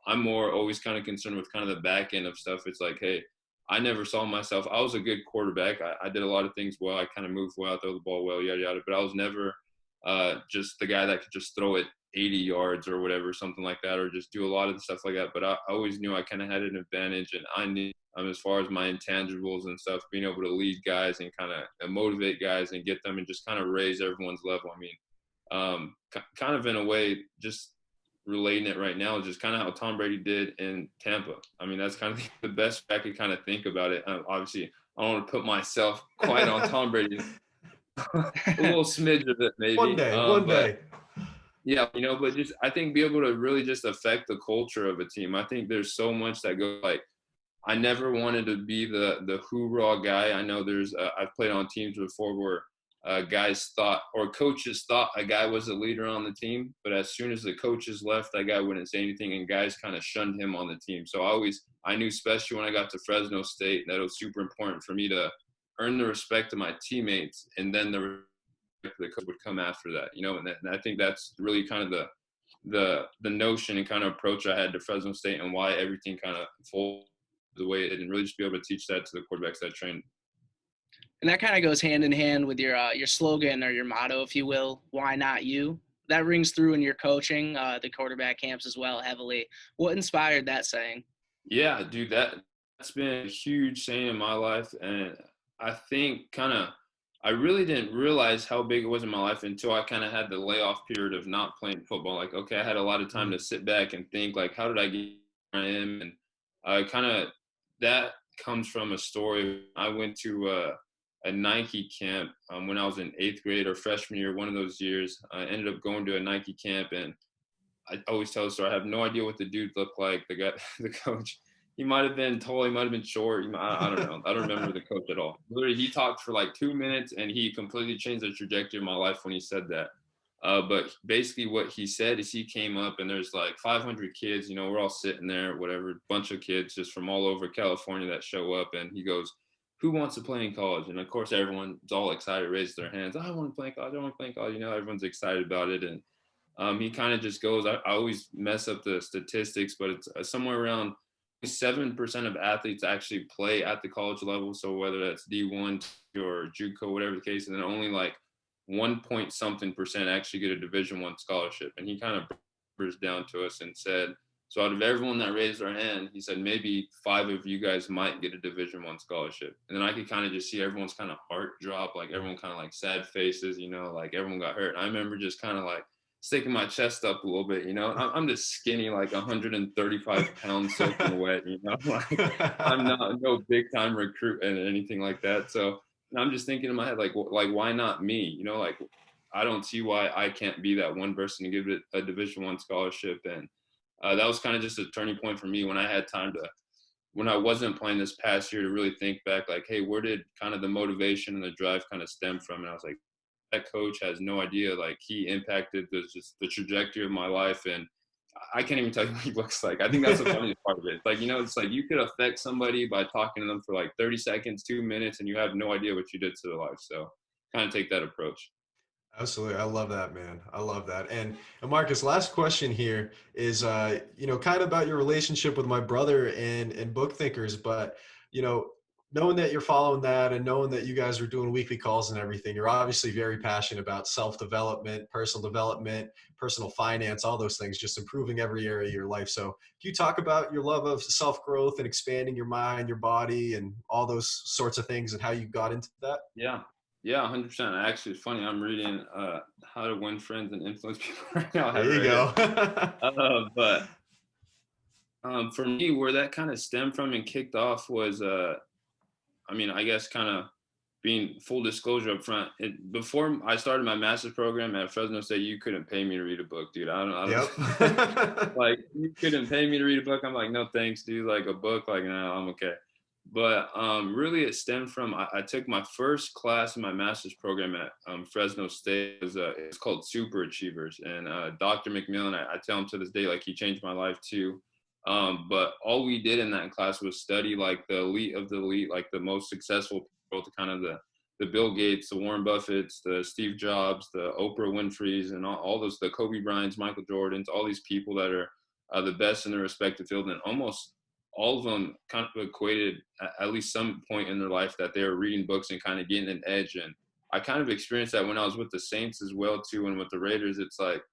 C: I'm more always kind of concerned with kind of the back end of stuff. It's like, hey, I never saw myself. I was a good quarterback. I did a lot of things well. I kind of moved well, throw the ball well, yada yada. But I was never just the guy that could just throw it 80 yards or whatever, something like that, or just do a lot of the stuff like that. But I always knew I kind of had an advantage, and I knew as far as my intangibles and stuff, being able to lead guys and kind of motivate guys and get them and just kind of raise everyone's level. I mean, kind of in a way, just relating it right now, just kind of how Tom Brady did in Tampa. I mean, that's kind of the best way I could kind of think about it. Obviously, I don't want to put myself quite on Tom Brady. A little smidge of it, maybe.
A: One day.
C: Yeah, but just I think be able to really just affect the culture of a team. I think there's so much that goes like I never wanted to be the hoorah guy. I know there's I've played on teams before where guys thought or coaches thought a guy was a leader on the team, but as soon as the coaches left, that guy wouldn't say anything, and guys kind of shunned him on the team. So I knew, especially when I got to Fresno State, that it was super important for me to earn the respect of my teammates, and then the coach would come after that, and I think that's really kind of the notion and kind of approach I had to Fresno State and why everything kind of folded the way it did, and really just be able to teach that to the quarterbacks that I trained.
B: And that kind of goes hand in hand with your slogan or your motto, if you will, why not you? That rings through in your coaching, the quarterback camps as well, heavily. What inspired that saying?
C: Yeah, dude, that's been a huge saying in my life, and I think I really didn't realize how big it was in my life until I kind of had the layoff period of not playing football. Like, okay, I had a lot of time to sit back and think, like, how did I get where I am? And that comes from a story. I went to a Nike camp when I was in 8th grade or freshman year, one of those years. I ended up going to a Nike camp, and I always tell the story. I have no idea what the dude looked like, the guy, the coach. He might have been tall. He might have been short. I don't know. I don't remember the coach at all. Literally, he talked for like 2 minutes, and he completely changed the trajectory of my life when he said that. But basically what he said is he came up, and there's like 500 kids. We're all sitting there, whatever, bunch of kids just from all over California that show up. And he goes, who wants to play in college? And, of course, everyone's all excited, raised their hands. I want to play in college. I want to play in college. Everyone's excited about it. And he kind of just goes, I always mess up the statistics, but it's somewhere around 7% of athletes actually play at the college level. So whether that's D1 or JUCO, whatever the case, and then only like 1 point something percent actually get a Division I scholarship. And he kind of burst down to us and said, so out of everyone that raised their hand, he said maybe 5 of you guys might get a Division I scholarship. And then I could kind of just see everyone's kind of heart drop, like everyone kind of like sad faces, you know, like everyone got hurt. And I remember just kind of like sticking my chest up a little bit, you know. I'm just skinny, like 135 pounds soaking wet, you know. Like I'm not no big time recruit and anything like that. So I'm just thinking in my head, like why not me? You know, like I don't see why I can't be that one person to give it a Division I scholarship. And that was kind of just a turning point for me when I had time to, when I wasn't playing this past year, to really think back, like, hey, where did kind of the motivation and the drive kind of stem from? And I was like, that coach has no idea. Like, he impacted the trajectory of my life, and I can't even tell you what he looks like. I think that's the funniest part of it. Like, you know, it's like you could affect somebody by talking to them for like 30 seconds, 2 minutes, and you have no idea what you did to their life. So kind of take that approach.
A: Absolutely. I love that, man. I love that. And Marcus, last question here is, you know, kind of about your relationship with my brother and Book Thinkers, but, you know, knowing that you're following that and knowing that you guys are doing weekly calls and everything, you're obviously very passionate about self-development, personal finance, all those things, just improving every area of your life. So can you talk about your love of self-growth and expanding your mind, your body, and all those sorts of things and how you got into that?
C: Yeah. Yeah, 100%. Actually, it's funny. I'm reading How to Win Friends and Influence People right now.
A: There you go.
C: But for me, where that kind of stemmed from and kicked off was, I mean, I guess kind of being full disclosure up front. Before I started my master's program at Fresno State, you couldn't pay me to read a book, dude. I don't
A: Yep.
C: like, you couldn't pay me to read a book. I'm like, no thanks, dude. Like a book, like, no, I'm okay. But really it stemmed from, I took my first class in my master's program at Fresno State. It's called Super Achievers. And Dr. McMillan, I tell him to this day, like, he changed my life too. But all we did in that class was study like the elite of the elite, like the most successful people, the kind of the Bill Gates, the Warren Buffetts, the Steve Jobs, the Oprah Winfreys, and all those, the Kobe Bryants, Michael Jordans, all these people that are the best in their respective field. And almost all of them kind of equated at least some point in their life that they were reading books and kind of getting an edge. And I kind of experienced that when I was with the Saints as well too. And with the Raiders, it's like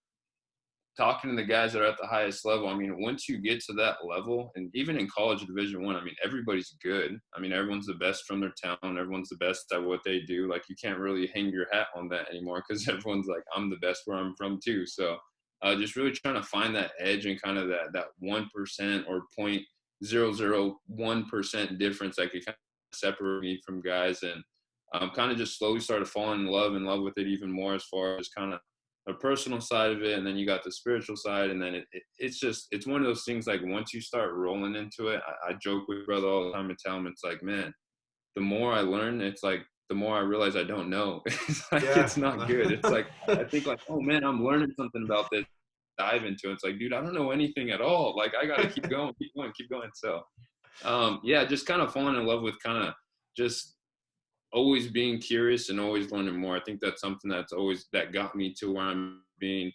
C: talking to the guys that are at the highest level. I mean, once you get to that level, and even in college Division I, I mean, everybody's good. I mean, everyone's the best from their town. Everyone's the best at what they do. Like, you can't really hang your hat on that anymore because everyone's like, I'm the best where I'm from too. So just really trying to find that edge and kind of that 1% or 0.001% difference that could kind of separate me from guys. And kind of just slowly started falling in love with it even more, as far as kind of the personal side of it. And then you got the spiritual side. And then it's one of those things, like, once you start rolling into it, I joke with brother all the time and tell him, it's like, man, the more I learn, it's like, the more I realize I don't know. It's like, yeah. It's not good. It's like, I think like, oh man, I'm learning something about this. Dive into it. It's like, dude, I don't know anything at all. Like, I got to keep going. So, yeah, just kind of falling in love with kind of just always being curious and always learning more. I think that's something that got me to where I'm being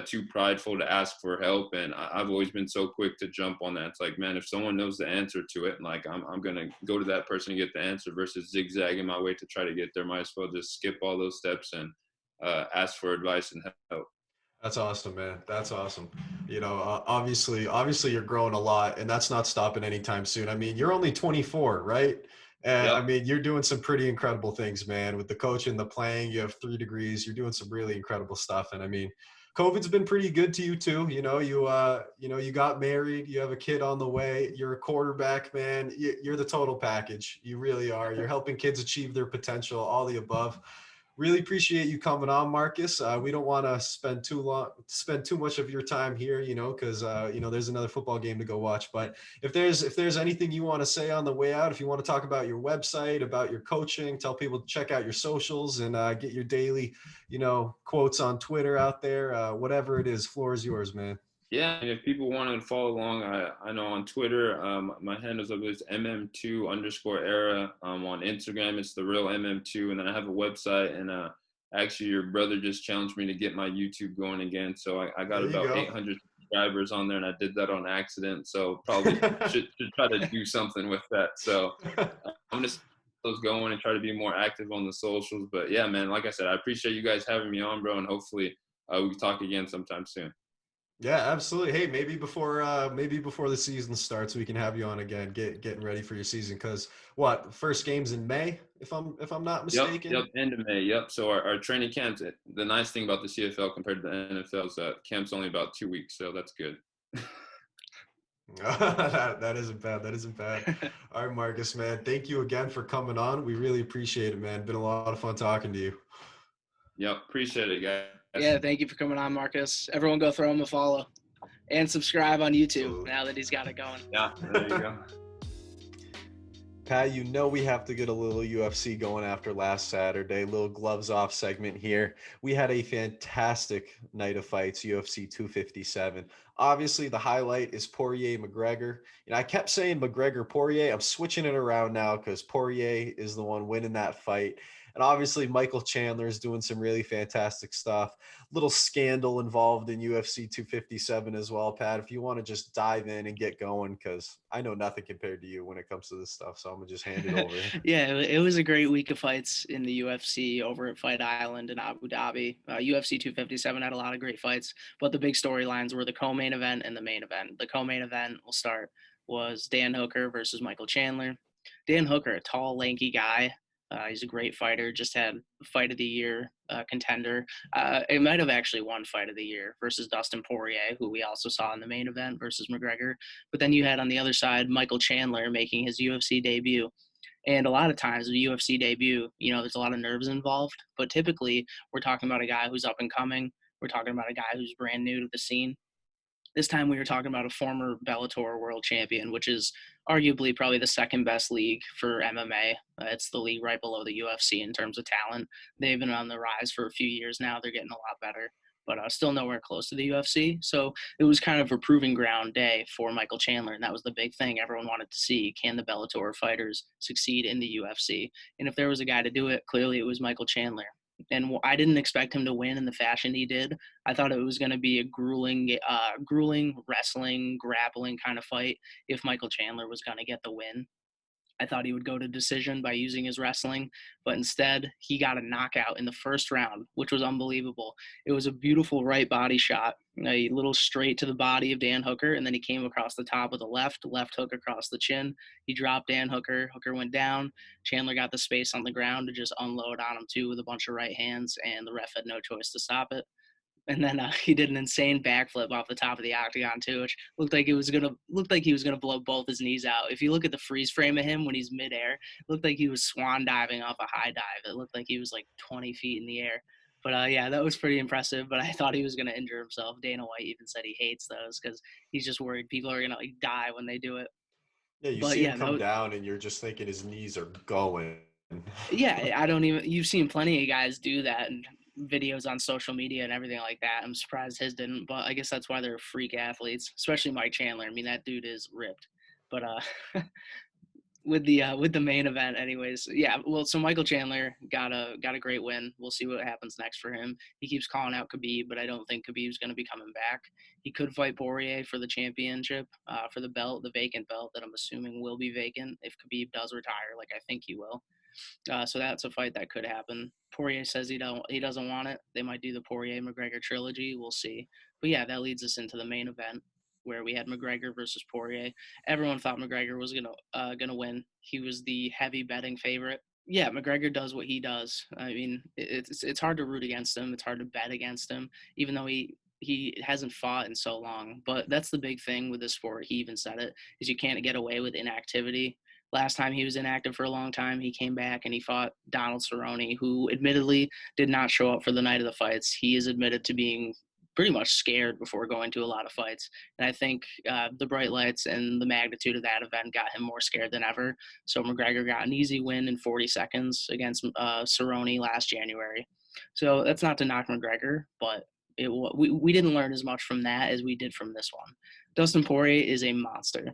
C: too prideful to ask for help. And I've always been so quick to jump on that. It's like, man, if someone knows the answer to it, like, I'm going to go to that person and get the answer versus zigzagging my way to try to get there. Might as well just skip all those steps and ask for advice and help.
A: That's awesome, man. That's awesome. You know, obviously you're growing a lot, and that's not stopping anytime soon. I mean, you're only 24, right? And yep. I mean, you're doing some pretty incredible things, man, with the coaching, the playing. You have 3 degrees. You're doing some really incredible stuff. And I mean, COVID's been pretty good to you too. You know, you got married, you have a kid on the way, you're a quarterback, man. You're the total package. You really are. You're helping kids achieve their potential, all the above. Really appreciate you coming on, Marcus. We don't want to spend too much of your time here, you know, because you know, there's another football game to go watch. But if there's anything you want to say on the way out, if you want to talk about your website, about your coaching, tell people to check out your socials and get your daily, you know, quotes on Twitter out there, whatever it is, floor is yours, man.
C: Yeah, and if people want to follow along, I know on Twitter, my handles of it's mm2_era. On Instagram, it's the real mm2, and then I have a website. And actually, your brother just challenged me to get my YouTube going again, so I got about 800 subscribers on there, and I did that on accident. So probably should try to do something with that. So I'm just those going and try to be more active on the socials. But yeah, man, like I said, I appreciate you guys having me on, bro, and hopefully we can talk again sometime soon.
A: Yeah, absolutely. Hey, maybe before the season starts, we can have you on again, getting ready for your season. Because what, first game's in May, if I'm not mistaken.
C: Yep, end of May. Yep. So our training camps. The nice thing about the CFL compared to the NFL is that camp's only about 2 weeks, so that's good.
A: That isn't bad. That isn't bad. All right, Marcus, man. Thank you again for coming on. We really appreciate it, man. Been a lot of fun talking to you.
C: Yep, appreciate it, guys.
B: Yeah, thank you for coming on, Marcus. Everyone go throw him a follow and subscribe on YouTube
A: Absolutely.
B: now that he's got it going.
C: Yeah, there you go.
A: Pat, you know we have to get a little UFC going after last Saturday. Little gloves off segment here. We had a fantastic night of fights, UFC 257. Obviously, the highlight is Poirier McGregor. I kept saying McGregor Poirier. I'm switching it around now because Poirier is the one winning that fight. And obviously, Michael Chandler is doing some really fantastic stuff. Little scandal involved in UFC 257 as well, Pat. If you want to just dive in and get going, because I know nothing compared to you when it comes to this stuff. So I'm going to just hand it over.
B: Yeah, it was a great week of fights in the UFC over at Fight Island in Abu Dhabi. UFC 257 had a lot of great fights, but the big storylines were the co-main event and the main event. The co-main event, we'll start, was Dan Hooker versus Michael Chandler. Dan Hooker, a tall, lanky guy. He's a great fighter, just had fight of the year contender. It might have actually won fight of the year versus Dustin Poirier, who we also saw in the main event versus McGregor. But then you had on the other side, Michael Chandler making his UFC debut. And a lot of times, the UFC debut, there's a lot of nerves involved. But typically, we're talking about a guy who's up and coming. We're talking about a guy who's brand new to the scene. This time we were talking about a former Bellator world champion, which is arguably probably the second best league for MMA. It's the league right below the UFC in terms of talent. They've been on the rise for a few years now. They're getting a lot better, but still nowhere close to the UFC. So it was kind of a proving ground day for Michael Chandler, and that was the big thing everyone wanted to see. Can the Bellator fighters succeed in the UFC? And if there was a guy to do it, clearly it was Michael Chandler. And I didn't expect him to win in the fashion he did. I thought it was going to be a grueling wrestling, grappling kind of fight if Michael Chandler was going to get the win. I thought he would go to decision by using his wrestling, but instead he got a knockout in the first round, which was unbelievable. It was a beautiful right body shot, a little straight to the body of Dan Hooker, and then he came across the top of the left hook across the chin. He dropped Dan Hooker. Hooker went down. Chandler got the space on the ground to just unload on him too with a bunch of right hands, and the ref had no choice to stop it. And then he did an insane backflip off the top of the octagon too, which looked like he was gonna blow both his knees out. If you look at the freeze frame of him when he's midair, it looked like he was swan diving off a high dive. It looked like he was like 20 feet in the air. But yeah, that was pretty impressive. But I thought he was gonna injure himself. Dana White even said he hates those because he's just worried people are gonna like die when they do it.
A: Yeah, you see him come down, and you're just thinking his knees are going.
B: Yeah, you've seen plenty of guys do that and videos on social media and everything like that. I'm surprised his didn't, but I guess that's why they're freak athletes, especially Mike Chandler. I mean, that dude is ripped. But with the main event anyways, yeah, well, so Michael Chandler got a great win. We'll see what happens next for him. He keeps calling out Khabib, but I don't think Khabib's going to be coming back. He could fight Poirier for the championship, for the belt, the vacant belt that I'm assuming will be vacant if Khabib does retire, like I think he will. So that's a fight that could happen. Poirier says he doesn't want it. They might do the Poirier McGregor trilogy. We'll see. But yeah, that leads us into the main event where we had McGregor versus Poirier. Everyone thought McGregor was gonna win. He was the heavy betting favorite. Yeah, McGregor does what he does. I mean, it's hard to root against him. It's hard to bet against him, even though he hasn't fought in so long. But that's the big thing with this sport. He even said it, is you can't get away with inactivity. Last time he was inactive for a long time, he came back and he fought Donald Cerrone, who admittedly did not show up for the night of the fights. He is admitted to being pretty much scared before going to a lot of fights. And I think the bright lights and the magnitude of that event got him more scared than ever. So McGregor got an easy win in 40 seconds against Cerrone last January. So that's not to knock McGregor, but we didn't learn as much from that as we did from this one. Dustin Poirier is a monster.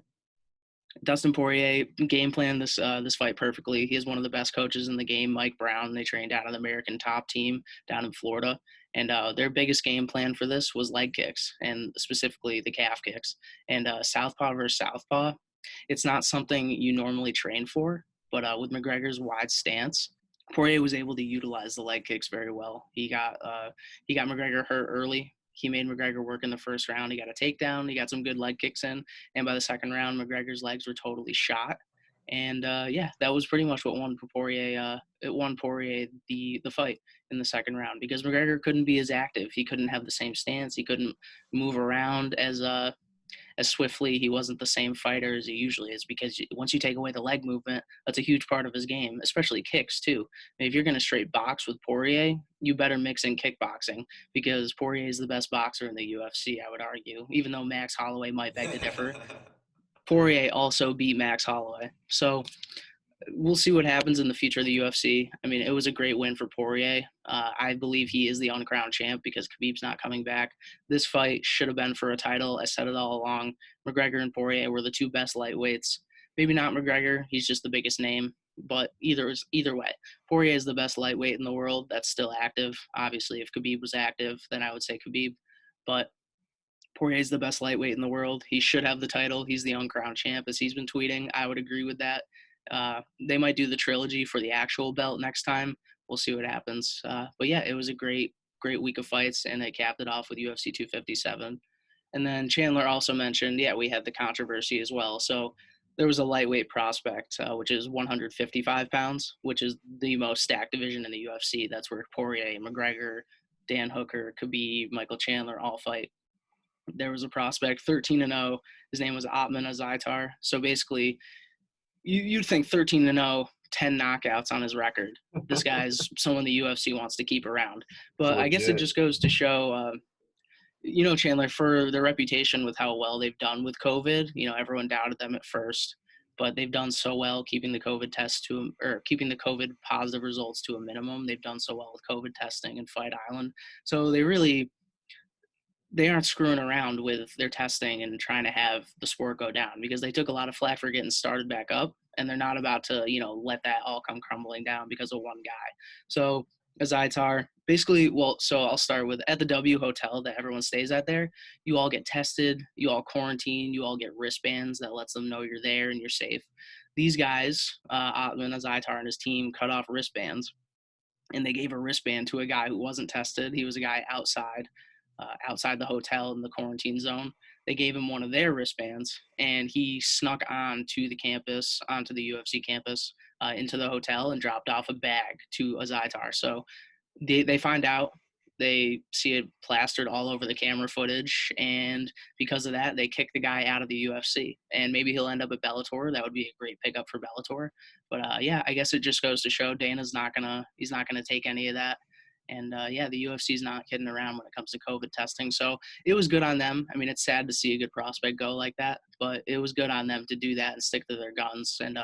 B: Dustin Poirier game planned this fight perfectly. He is one of the best coaches in the game, Mike Brown. They trained out of the American Top team down in Florida. And their biggest game plan for this was leg kicks, and specifically the calf kicks. And southpaw versus southpaw, it's not something you normally train for, but with McGregor's wide stance, Poirier was able to utilize the leg kicks very well. He got McGregor hurt early. He made McGregor work in the first round. He got a takedown. He got some good leg kicks in, and by the second round, McGregor's legs were totally shot. And that was pretty much what won Poirier. It won Poirier the fight in the second round because McGregor couldn't be as active. He couldn't have the same stance. He couldn't move around as swiftly. He wasn't the same fighter as he usually is because once you take away the leg movement, that's a huge part of his game, especially kicks too. I mean, if you're going to straight box with Poirier, you better mix in kickboxing because Poirier is the best boxer in the UFC, I would argue, even though Max Holloway might beg to differ. Poirier also beat Max Holloway. So we'll see what happens in the future of the UFC. I mean, it was a great win for Poirier. I believe he is the uncrowned champ because Khabib's not coming back. This fight should have been for a title. I said it all along. McGregor and Poirier were the two best lightweights. Maybe not McGregor. He's just the biggest name. But either way, Poirier is the best lightweight in the world that's still active. Obviously, if Khabib was active, then I would say Khabib. But Poirier is the best lightweight in the world. He should have the title. He's the uncrowned champ, as he's been tweeting. I would agree with that. They might do the trilogy for the actual belt next time. We'll see what happens. But yeah, it was a great week of fights, and they capped it off with UFC 257. And then Chandler also mentioned, we had the controversy as well. So there was a lightweight prospect, which is 155 pounds, which is the most stacked division in the UFC. That's where Poirier, McGregor, Dan Hooker, Khabib, Michael Chandler all fight. There was a prospect, 13-0. His name was Otman Azaitar. So basically, you'd think 13-0, 10 knockouts on his record. This guy's someone the UFC wants to keep around. But I guess it just goes to show, Chandler, for their reputation with how well they've done with COVID. Everyone doubted them at first, but they've done so well keeping the COVID keeping the COVID positive results to a minimum. They've done so well with COVID testing and Fight Island. So they aren't screwing around with their testing and trying to have the sport go down because they took a lot of flack for getting started back up, and they're not about to, let that all come crumbling down because of one guy. So Azaitar, basically, so I'll start with at the W Hotel that everyone stays at there, you all get tested, you all quarantine, you all get wristbands that lets them know you're there and you're safe. These guys, Otman Azaitar and his team, cut off wristbands, and they gave a wristband to a guy who wasn't tested. He was a guy outside the hotel in the quarantine zone. They gave him one of their wristbands, and he snuck onto the UFC campus, into the hotel and dropped off a bag to Azaitar. So they find out, they see it plastered all over the camera footage, and because of that, they kick the guy out of the UFC. And maybe he'll end up at Bellator. That would be a great pickup for Bellator. But I guess it just goes to show he's not gonna take any of that. And the UFC is not kidding around when it comes to COVID testing. So it was good on them. I mean, it's sad to see a good prospect go like that, but it was good on them to do that and stick to their guns. And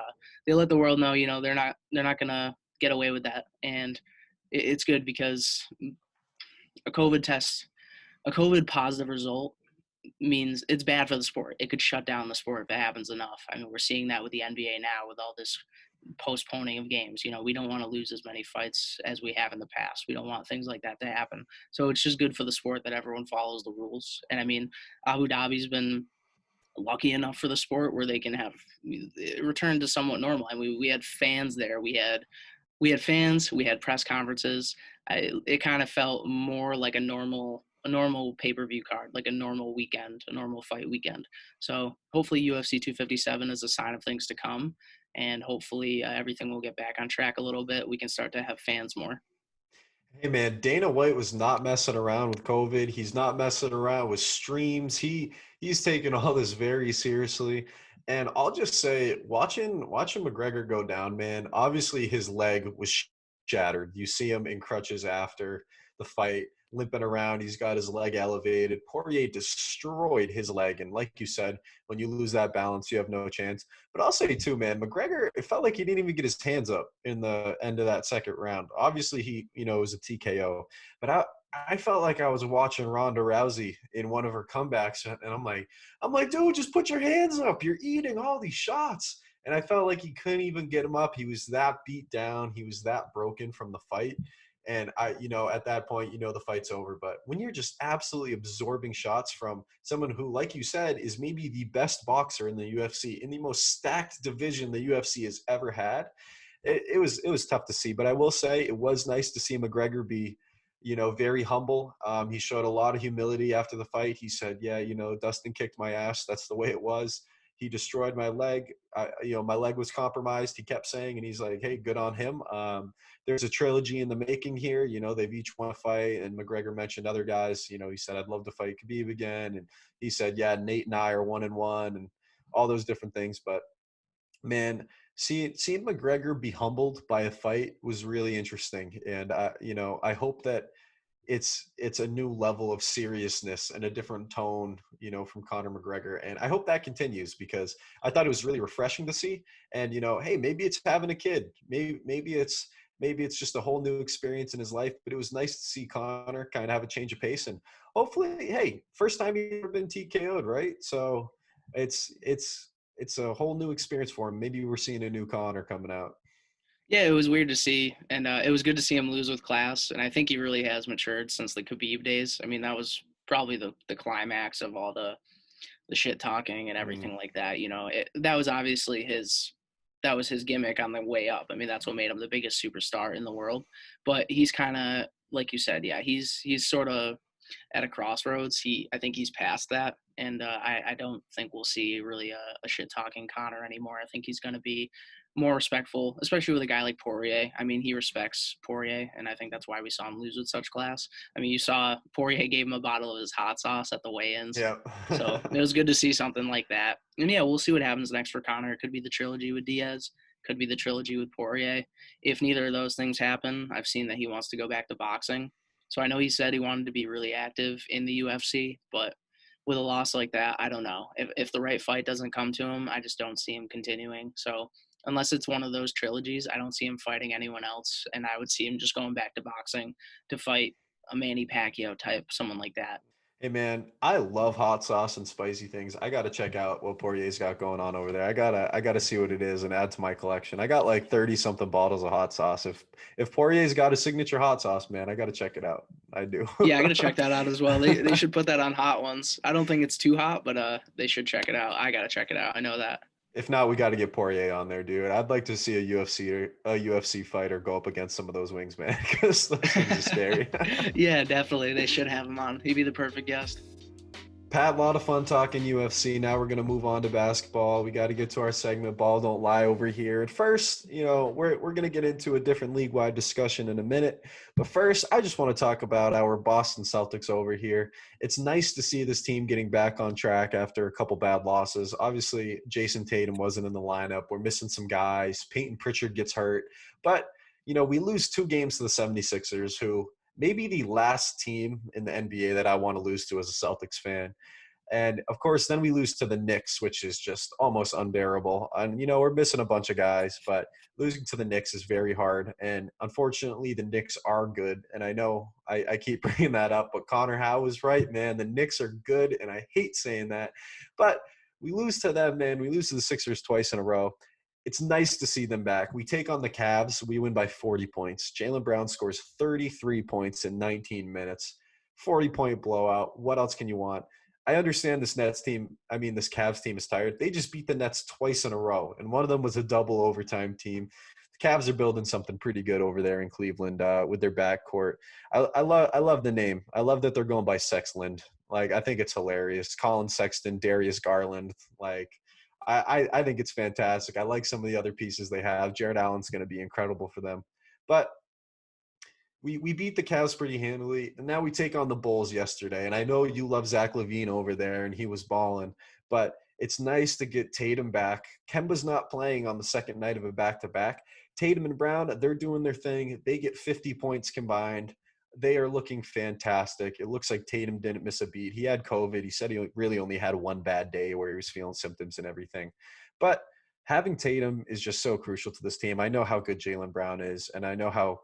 B: they let the world know, they're not gonna get away with that. And it's good because a COVID positive result means it's bad for the sport. It could shut down the sport if it happens enough. I mean, we're seeing that with the NBA now with all this postponing of games. We don't want to lose as many fights as we have in the past. We don't want things like that to happen. So it's just good for the sport that everyone follows the rules. And I mean, Abu Dhabi's been lucky enough for the sport where they can have return to somewhat normal. I mean, we had fans there. We had fans. We had press conferences. It kind of felt more like a normal pay-per-view card, like a normal weekend, a normal fight weekend. So hopefully UFC 257 is a sign of things to come, and hopefully everything will get back on track a little bit. We can start to have fans more.
A: Hey man, Dana White was not messing around with COVID. He's not messing around with streams. He's taking all this very seriously. And I'll just say, watching McGregor go down, man, obviously his leg was shattered. You see him in crutches after the fight, limping around. He's got his leg elevated. Poirier destroyed his leg. And like you said, when you lose that balance, you have no chance. But I'll say too, man, McGregor, it felt like he didn't even get his hands up in the end of that second round. Obviously, he, it was a TKO. But I felt like I was watching Ronda Rousey in one of her comebacks. And I'm like, dude, just put your hands up. You're eating all these shots. And I felt like he couldn't even get him up. He was that beat down. He was that broken from the fight. And at that point, the fight's over. But when you're just absolutely absorbing shots from someone who, like you said, is maybe the best boxer in the UFC, in the most stacked division the UFC has ever had, it was tough to see. But I will say it was nice to see McGregor be, very humble. He showed a lot of humility after the fight. He said, yeah, Dustin kicked my ass. That's the way it was. He destroyed my leg. My leg was compromised. He kept saying, and he's like, hey, good on him. There's a trilogy in the making here. They've each won a fight. And McGregor mentioned other guys. He said, I'd love to fight Khabib again. And he said, yeah, Nate and I are 1-1 and all those different things. But man, seeing McGregor be humbled by a fight was really interesting. And, I hope that it's a new level of seriousness and a different tone, from Conor McGregor. And I hope that continues, because I thought it was really refreshing to see. And, hey, maybe it's having a kid. Maybe it's just a whole new experience in his life. But it was nice to see Conor kind of have a change of pace. And hopefully, hey, first time he's ever been TKO'd, right? So it's a whole new experience for him. Maybe we're seeing a new Conor coming out.
B: Yeah, it was weird to see, and it was good to see him lose with class, and I think he really has matured since the Khabib days. I mean, that was probably the climax of all the shit talking and everything like that. That was obviously his gimmick on the way up. I mean, that's what made him the biggest superstar in the world. But he's kind of, like you said, yeah, he's sort of at a crossroads. I think he's past that, and I don't think we'll see really a shit talking Conor anymore. I think he's going to be more respectful, especially with a guy like Poirier. I mean, he respects Poirier, and I think that's why we saw him lose with such class. I mean, you saw Poirier gave him a bottle of his hot sauce at the weigh-ins.
A: Yeah.
B: So it was good to see something like that. And yeah, we'll see what happens next for Conor. It could be the trilogy with Diaz, could be the trilogy with Poirier. If neither of those things happen, I've seen that he wants to go back to boxing. So I know he said he wanted to be really active in the UFC, but with a loss like that, I don't know. If the right fight doesn't come to him, I just don't see him continuing. So unless it's one of those trilogies, I don't see him fighting anyone else. And I would see him just going back to boxing to fight a Manny Pacquiao type, someone like that.
A: Hey man, I love hot sauce and spicy things. I gotta check out what Poirier's got going on over there. I gotta see what it is and add to my collection. I got like 30 something bottles of hot sauce. If Poirier's got a signature hot sauce, man, I gotta check it out. I do.
B: Yeah, I gotta check that out as well. They should put that on Hot Ones. I don't think it's too hot, but they should check it out. I gotta check it out. I know that.
A: If not, we got to get Poirier on there, dude. I'd like to see a UFC fighter go up against some of those wings, man, because those things are scary.
B: Yeah, definitely. They should have him on. He'd be the perfect guest.
A: Pat, a lot of fun talking UFC. Now we're going to move on to basketball. We got to get to our segment, Ball Don't Lie, over here. At first, we're going to get into a different league-wide discussion in a minute. But first, I just want to talk about our Boston Celtics over here. It's nice to see this team getting back on track after a couple bad losses. Obviously, Jason Tatum wasn't in the lineup. We're missing some guys. Peyton Pritchard gets hurt. But, we lose 2 games to the 76ers, who – maybe the last team in the NBA that I want to lose to as a Celtics fan. And, of course, then we lose to the Knicks, which is just almost unbearable. And, we're missing a bunch of guys, but losing to the Knicks is very hard. And, unfortunately, the Knicks are good. And I know I keep bringing that up, but Connor Howe was right, man. The Knicks are good, and I hate saying that. But we lose to them, man. We lose to the Sixers twice in a row. It's nice to see them back. We take on the Cavs. We win by 40 points. Jaylen Brown scores 33 points in 19 minutes. 40-point blowout. What else can you want? I understand this this Cavs team is tired. They just beat the Nets twice in a row, and one of them was a double overtime team. The Cavs are building something pretty good over there in Cleveland with their backcourt. I love the name. I love that they're going by Sexland. Like, I think it's hilarious. Colin Sexton, Darius Garland, like – I think it's fantastic. I like some of the other pieces they have. Jared Allen's going to be incredible for them. But we beat the Cavs pretty handily, and now we take on the Bulls yesterday. And I know you love Zach LaVine over there, and he was balling. But it's nice to get Tatum back. Kemba's not playing on the second night of a back-to-back. Tatum and Brown, they're doing their thing. They get 50 points combined. They are looking fantastic. It looks like Tatum didn't miss a beat. He had COVID. He said he really only had one bad day where he was feeling symptoms and everything. But having Tatum is just so crucial to this team. I know how good Jaylen Brown is, and I know how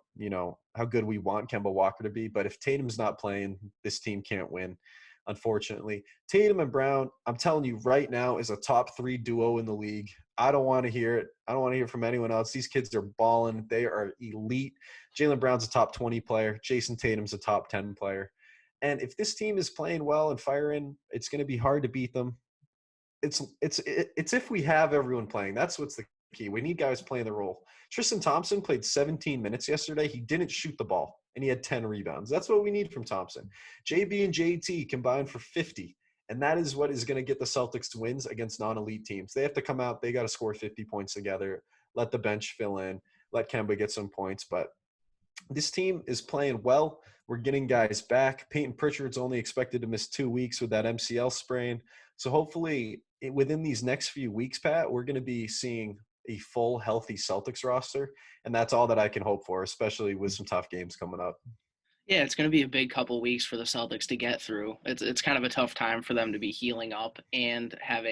A: good we want Kemba Walker to be. But if Tatum's not playing, this team can't win. unfortunately. Tatum and Brown, I'm telling you right now, is a top 3 duo in the league. I don't want to hear it. I don't want to hear from anyone else. These kids are balling. They are elite. Jaylen Brown's a top 20 player. Jason Tatum's a top 10 player. And if this team is playing well and firing, it's going to be hard to beat them. It's if we have everyone playing. That's what's the key. We need guys playing the role. Tristan Thompson played 17 minutes yesterday. He didn't shoot the ball, and he had 10 rebounds. That's what we need from Thompson. JB and JT combined for 50, and that is what is going to get the Celtics wins against non-elite teams. They have to come out. They got to score 50 points together, let the bench fill in, let Kemba get some points. But this team is playing well. We're getting guys back. Peyton Pritchard's only expected to miss 2 weeks with that MCL sprain. So hopefully within these next few weeks, Pat, we're going to be seeing a full, healthy Celtics roster. And that's all that I can hope for, especially with some tough games coming up.
B: Yeah, it's going to be a big couple weeks for the Celtics to get through. It's kind of a tough time for them to be healing up and have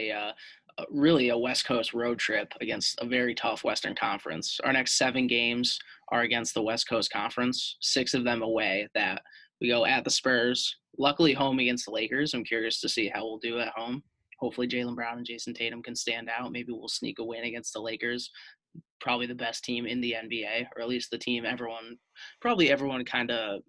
B: really a West Coast road trip against a very tough Western Conference. Our next 7 games are against the West Coast Conference, 6 of them away. That we go at the Spurs, luckily home against the Lakers. I'm curious to see how we'll do at home. Hopefully Jaylen Brown and Jason Tatum can stand out. Maybe we'll sneak a win against the Lakers, probably the best team in the NBA, or at least the team everyone kind of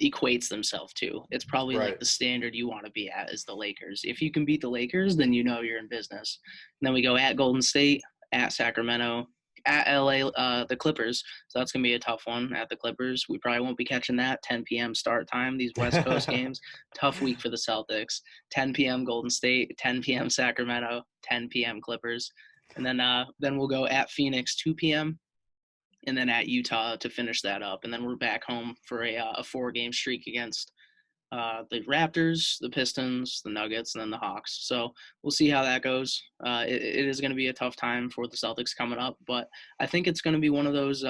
B: equates themselves to. It's probably
A: Right.
B: like the standard you want to be at is the Lakers. If you can beat the Lakers, then you know you're in business. And then we go at Golden State, at Sacramento, at LA, the Clippers. So that's going to be a tough one at the Clippers. We probably won't be catching that 10 p.m. start time, these West Coast games. Tough week for the Celtics. 10 p.m. Golden State, 10 p.m. Sacramento, 10 p.m. Clippers. And then we'll go at Phoenix 2 p.m. and then at Utah to finish that up. And then we're back home for a 4-game streak against the Raptors, the Pistons, the Nuggets, and then the Hawks. So we'll see how that goes. It is going to be a tough time for the Celtics coming up, but I think it's going to be one of those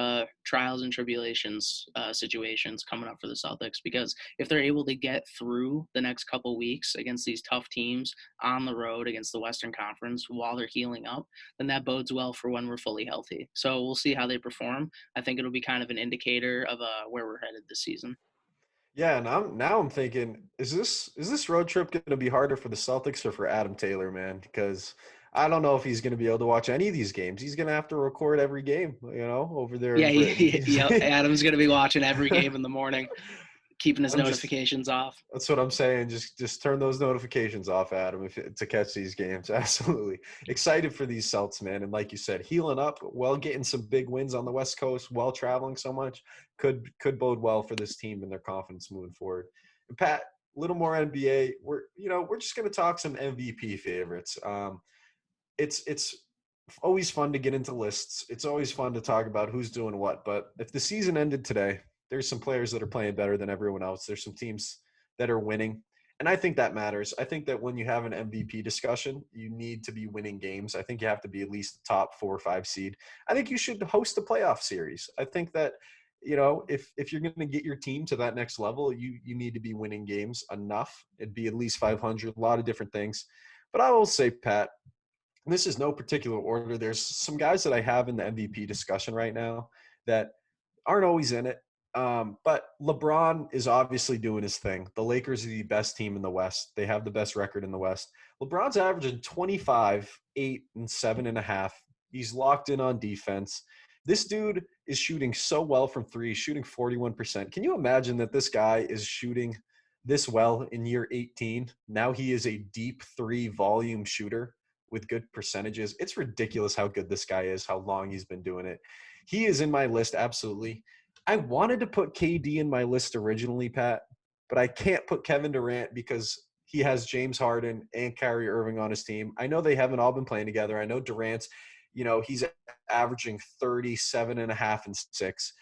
B: trials and tribulations situations coming up for the Celtics, because if they're able to get through the next couple weeks against these tough teams on the road against the Western Conference while they're healing up, then that bodes well for when we're fully healthy. So we'll see how they perform. I think it'll be kind of an indicator of where we're headed this season.
A: Yeah, and I'm thinking, is this road trip going to be harder for the Celtics or for Adam Taylor, man? Because I don't know if he's going to be able to watch any of these games. He's going to have to record every game, over there.
B: Yeah,
A: in
B: yeah. Adam's going to be watching every game in the morning, keeping his notifications off.
A: That's what I'm saying. Just turn those notifications off, Adam, to catch these games. Absolutely. Excited for these Celts, man. And like you said, healing up, getting some big wins on the West Coast while traveling so much could bode well for this team and their confidence moving forward. And Pat, a little more NBA. We're just going to talk some MVP favorites. It's always fun to get into lists. It's always fun to talk about who's doing what. But if the season ended today, there's some players that are playing better than everyone else. There's some teams that are winning. And I think that matters. I think that when you have an MVP discussion, you need to be winning games. I think you have to be at least the top 4 or 5 seed. I think you should host a playoff series. I think that, if you're going to get your team to that next level, you need to be winning games enough. It'd be at least 500, a lot of different things. But I will say, Pat, this is no particular order. There's some guys that I have in the MVP discussion right now that aren't always in it. But LeBron is obviously doing his thing. The Lakers are the best team in the West. They have the best record in the West. LeBron's averaging 25, 8, and 7.5. He's locked in on defense. This dude is shooting so well from 3, shooting 41%. Can you imagine that this guy is shooting this well in year 18? Now he is a deep 3 volume shooter with good percentages. It's ridiculous how good this guy is, how long he's been doing it. He is in my list, absolutely. I wanted to put KD in my list originally, Pat, but I can't put Kevin Durant because he has James Harden and Kyrie Irving on his team. I know they haven't all been playing together. I know Durant's, he's averaging 37.5 and 6.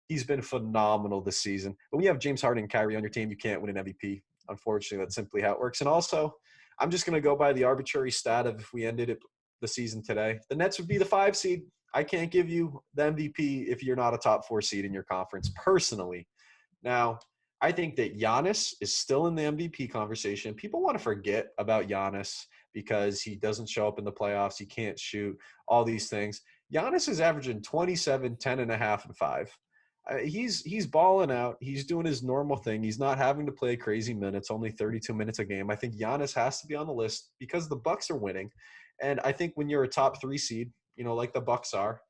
A: He's been phenomenal this season. But when you have James Harden and Kyrie on your team, you can't win an MVP. Unfortunately, that's simply how it works. And also, I'm just going to go by the arbitrary stat of if we ended the season today, the Nets would be the 5 seed. I can't give you the MVP if you're not a top 4 seed in your conference, personally. Now, I think that Giannis is still in the MVP conversation. People want to forget about Giannis because he doesn't show up in the playoffs. He can't shoot, all these things. Giannis is averaging 27, 10.5, and 5. He's balling out. He's doing his normal thing. He's not having to play crazy minutes, only 32 minutes a game. I think Giannis has to be on the list because the Bucs are winning. And I think when you're a top 3 seed, like the Bucs are,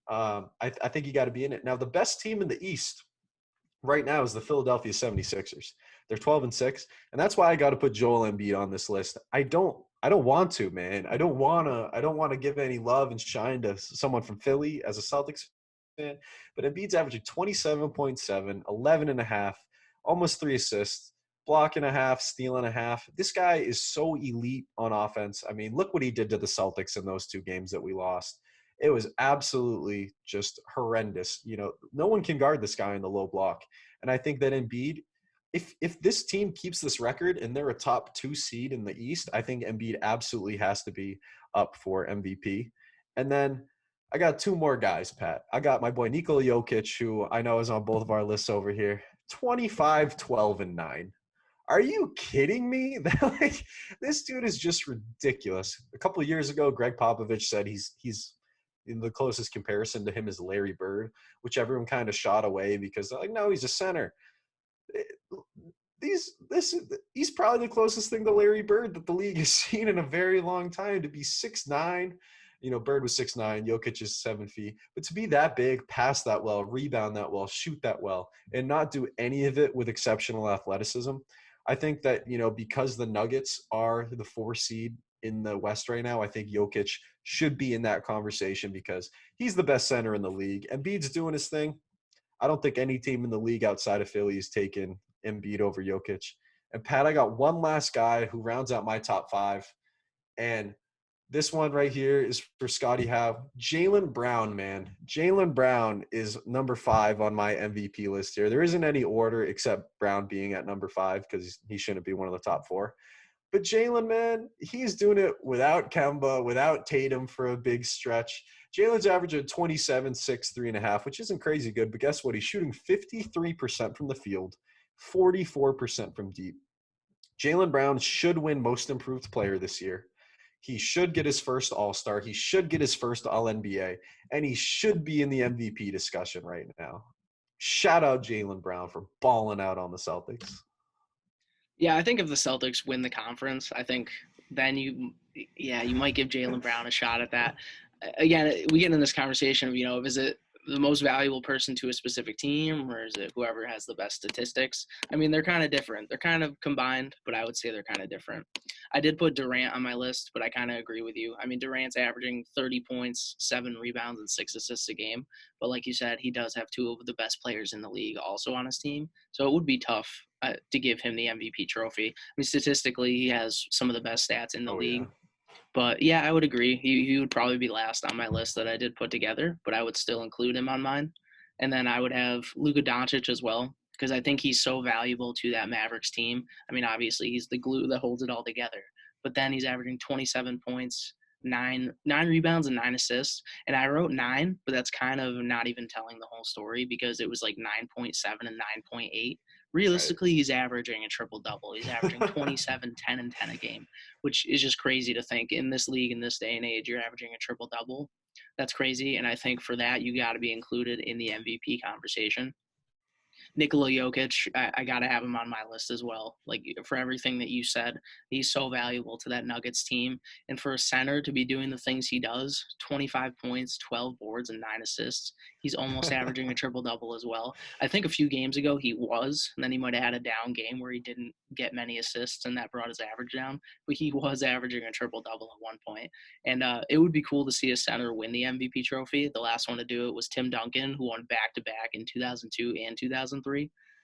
A: I think you got to be in it. Now, the best team in the East right now is the Philadelphia 76ers. They're 12-6, and that's why I got to put Joel Embiid on this list. I don't want to, man. I don't want to give any love and shine to someone from Philly as a Celtics fan, but Embiid's averaging 27.7, 11.5, almost 3 assists, block and a half, steal and a half. This guy is so elite on offense. I mean, look what he did to the Celtics in those 2 games that we lost. It was absolutely just horrendous. No one can guard this guy in the low block. And I think that Embiid, if this team keeps this record and they're a top 2 seed in the East, I think Embiid absolutely has to be up for MVP. And then I got 2 more guys, Pat. I got my boy Nikola Jokic, who I know is on both of our lists over here. 25, 12, and 9. Are you kidding me? Like, this dude is just ridiculous. A couple of years ago, Greg Popovich said he's in the closest comparison to him is Larry Bird, which everyone kind of shot away because they're like, no, he's a center. He's probably the closest thing to Larry Bird that the league has seen in a very long time. To be 6'9", Bird was 6'9", Jokic is 7 feet, but to be that big, pass that well, rebound that well, shoot that well, and not do any of it with exceptional athleticism. I think that, because the Nuggets are the 4 seed in the West right now, I think Jokic should be in that conversation because he's the best center in the league. Embiid's doing his thing. I don't think any team in the league outside of Philly is taking Embiid over Jokic. And Pat, I got one last guy who rounds out my top 5. And this one right here is for Scotty Howe. Jaylen Brown, man. Jaylen Brown is number 5 on my MVP list here. There isn't any order except Brown being at number 5 because he shouldn't be one of the top 4. But Jaylen, man, he's doing it without Kemba, without Tatum for a big stretch. Jaylen's averaging 27, 6, 3.5, which isn't crazy good. But guess what? He's shooting 53% from the field, 44% from deep. Jaylen Brown should win Most Improved Player this year. He should get his first All-Star. He should get his first All-NBA. And he should be in the MVP discussion right now. Shout out Jaylen Brown for balling out on the Celtics.
B: Yeah, I think if the Celtics win the conference, I think then you might give Jaylen Brown a shot at that. Again, we get in this conversation of, is it the most valuable person to a specific team or is it whoever has the best statistics? I mean, they're kind of different. They're kind of combined, but I would say they're kind of different. I did put Durant on my list, but I kind of agree with you. I mean, Durant's averaging 30 points, 7 rebounds, and 6 assists a game. But like you said, he does have 2 of the best players in the league also on his team. So it would be tough to give him the MVP trophy. I mean, statistically, he has some of the best stats in the league. Yeah. But, yeah, I would agree. He would probably be last on my list that I did put together, but I would still include him on mine. And then I would have Luka Doncic as well because I think he's so valuable to that Mavericks team. I mean, obviously, he's the glue that holds it all together. But then he's averaging 27 points, 9 rebounds, and 9 assists. And I wrote 9, but that's kind of not even telling the whole story because it was like 9.7 and 9.8. Realistically, He's averaging a triple-double. He's averaging 27, 10, and 10 a game, which is just crazy to think. In this league, in this day and age, you're averaging a triple-double. That's crazy, and I think for that, you got to be included in the MVP conversation. Nikola Jokic, I got to have him on my list as well. Like, for everything that you said, he's so valuable to that Nuggets team. And for a center to be doing the things he does, 25 points, 12 boards, and 9 assists, he's almost averaging a triple-double as well. I think a few games ago he was, and then he might have had a down game where he didn't get many assists, and that brought his average down. But he was averaging a triple-double at one point. And it would be cool to see a center win the MVP trophy. The last one to do it was Tim Duncan, who won back-to-back in 2002 and 2003.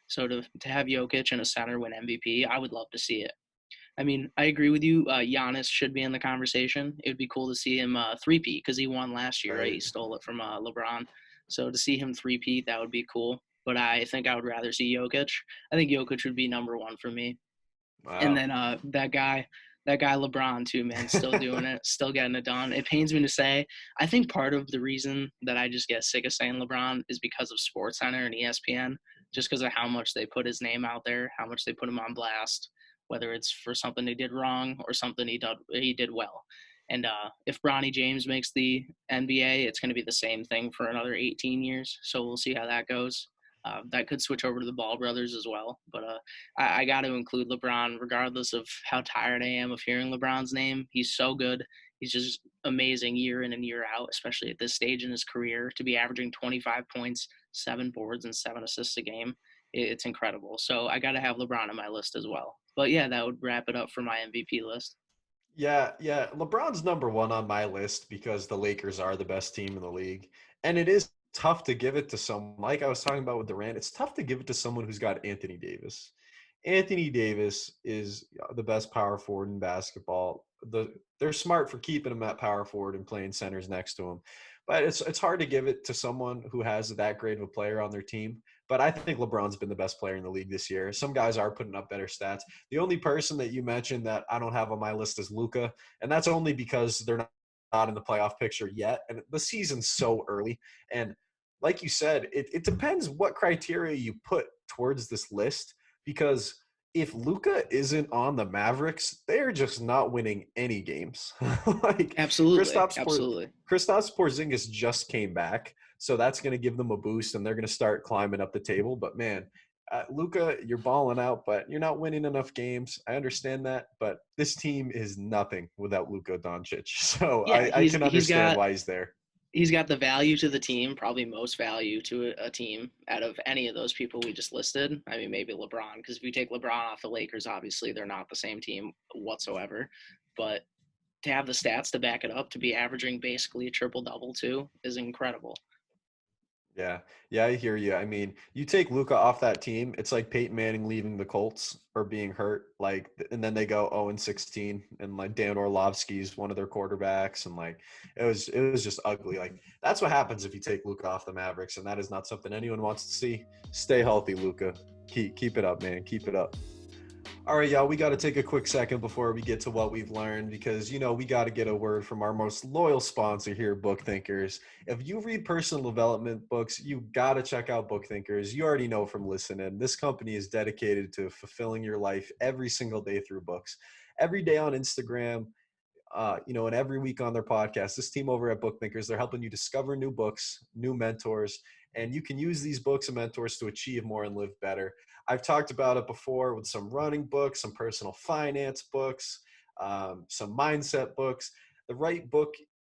B: So to have Jokic and a center win MVP, I would love to see it. I mean, I agree with you. Giannis should be in the conversation. It would be cool to see him three-peat because he won last year. Right? He stole it from LeBron. So to see him three-peat, that would be cool. But I think I would rather see Jokic. I think Jokic would be number 1 for me. Wow. And then that guy LeBron too, man, still doing it, still getting it done. It pains me to say. I think part of the reason that I just get sick of saying LeBron is because of SportsCenter and ESPN, just because of how much they put his name out there, how much they put him on blast, whether it's for something he did wrong or something he did well. And if Bronny James makes the NBA, it's going to be the same thing for another 18 years. So we'll see how that goes. That could switch over to the Ball brothers as well. But I got to include LeBron, regardless of how tired I am of hearing LeBron's name. He's so good. He's just amazing year in and year out, especially at this stage in his career, to be averaging 25 points, 7 boards, and 7 assists a game. It's incredible. So I got to have LeBron on my list as well. But yeah, that would wrap it up for my MVP list.
A: Yeah, yeah. LeBron's number one on my list because the Lakers are the best team in the league. And it is tough to give it to someone, like I was talking about with Durant, it's tough to give it to someone who's got Anthony Davis. Anthony Davis is the best power forward in basketball. They're smart for keeping him at power forward and playing centers next to him. But it's hard to give it to someone who has that great of a player on their team. But I think LeBron's been the best player in the league this year. Some guys are putting up better stats. The only person that you mentioned that I don't have on my list is Luka, and that's only because they're not in the playoff picture yet, and the season's so early. And like you said, it depends what criteria you put towards this list, because if Luka isn't on the Mavericks, they're just not winning any games. Like
B: Absolutely.
A: Kristaps Porzingis just came back, so that's going to give them a boost, and they're going to start climbing up the table. But man, Luka, you're balling out, but you're not winning enough games. I understand that, but this team is nothing without Luka Doncic. So
B: Yeah,
A: I can understand why he's there.
B: He's got the value to the team, probably most value to a team out of any of those people we just listed. I mean, maybe LeBron, because if you take LeBron off the Lakers, obviously they're not the same team whatsoever. But to have the stats to back it up, to be averaging basically a triple-double too, is incredible.
A: Yeah. Yeah, I hear you. I mean, you take Luka off that team, it's like Peyton Manning leaving the Colts or being hurt, like, and then they go 0-16, and like Dan Orlovsky's one of their quarterbacks, and like it was just ugly. Like that's what happens if you take Luka off the Mavericks, and that is not something anyone wants to see. Stay healthy, Luka. Keep it up, man. Keep it up. All right, y'all, we got to take a quick second before we get to what we've learned, because, we got to get a word from our most loyal sponsor here, Book Thinkers. If you read personal development books, you got to check out Book Thinkers. You already know from listening. This company is dedicated to fulfilling your life every single day through books. Every day on Instagram, and every week on their podcast, this team over at Book Thinkers, they're helping you discover new books, new mentors, and you can use these books and mentors to achieve more and live better. I've talked about it before with some running books, some personal finance books, some mindset books. The right book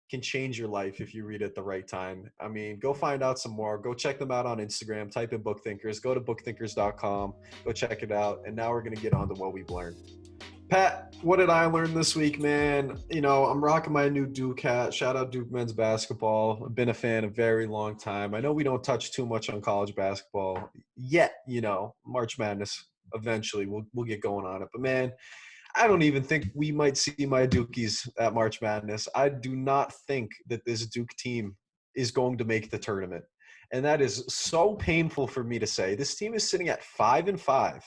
A: can change your life if you read it at the right time. I mean, go find out some more. Go check them out on Instagram. Type in Book Thinkers. Go to bookthinkers.com. Go check it out. And now we're going to get on to what we've learned. Pat, what did I learn this week, man? I'm rocking my new Duke hat. Shout out Duke men's basketball. I've been a fan a very long time. I know we don't touch too much on college basketball yet, March Madness, eventually we'll get going on it. But, man, I don't even think we might see my Dukies at March Madness. I do not think that this Duke team is going to make the tournament. And that is so painful for me to say. This team is sitting at 5-5.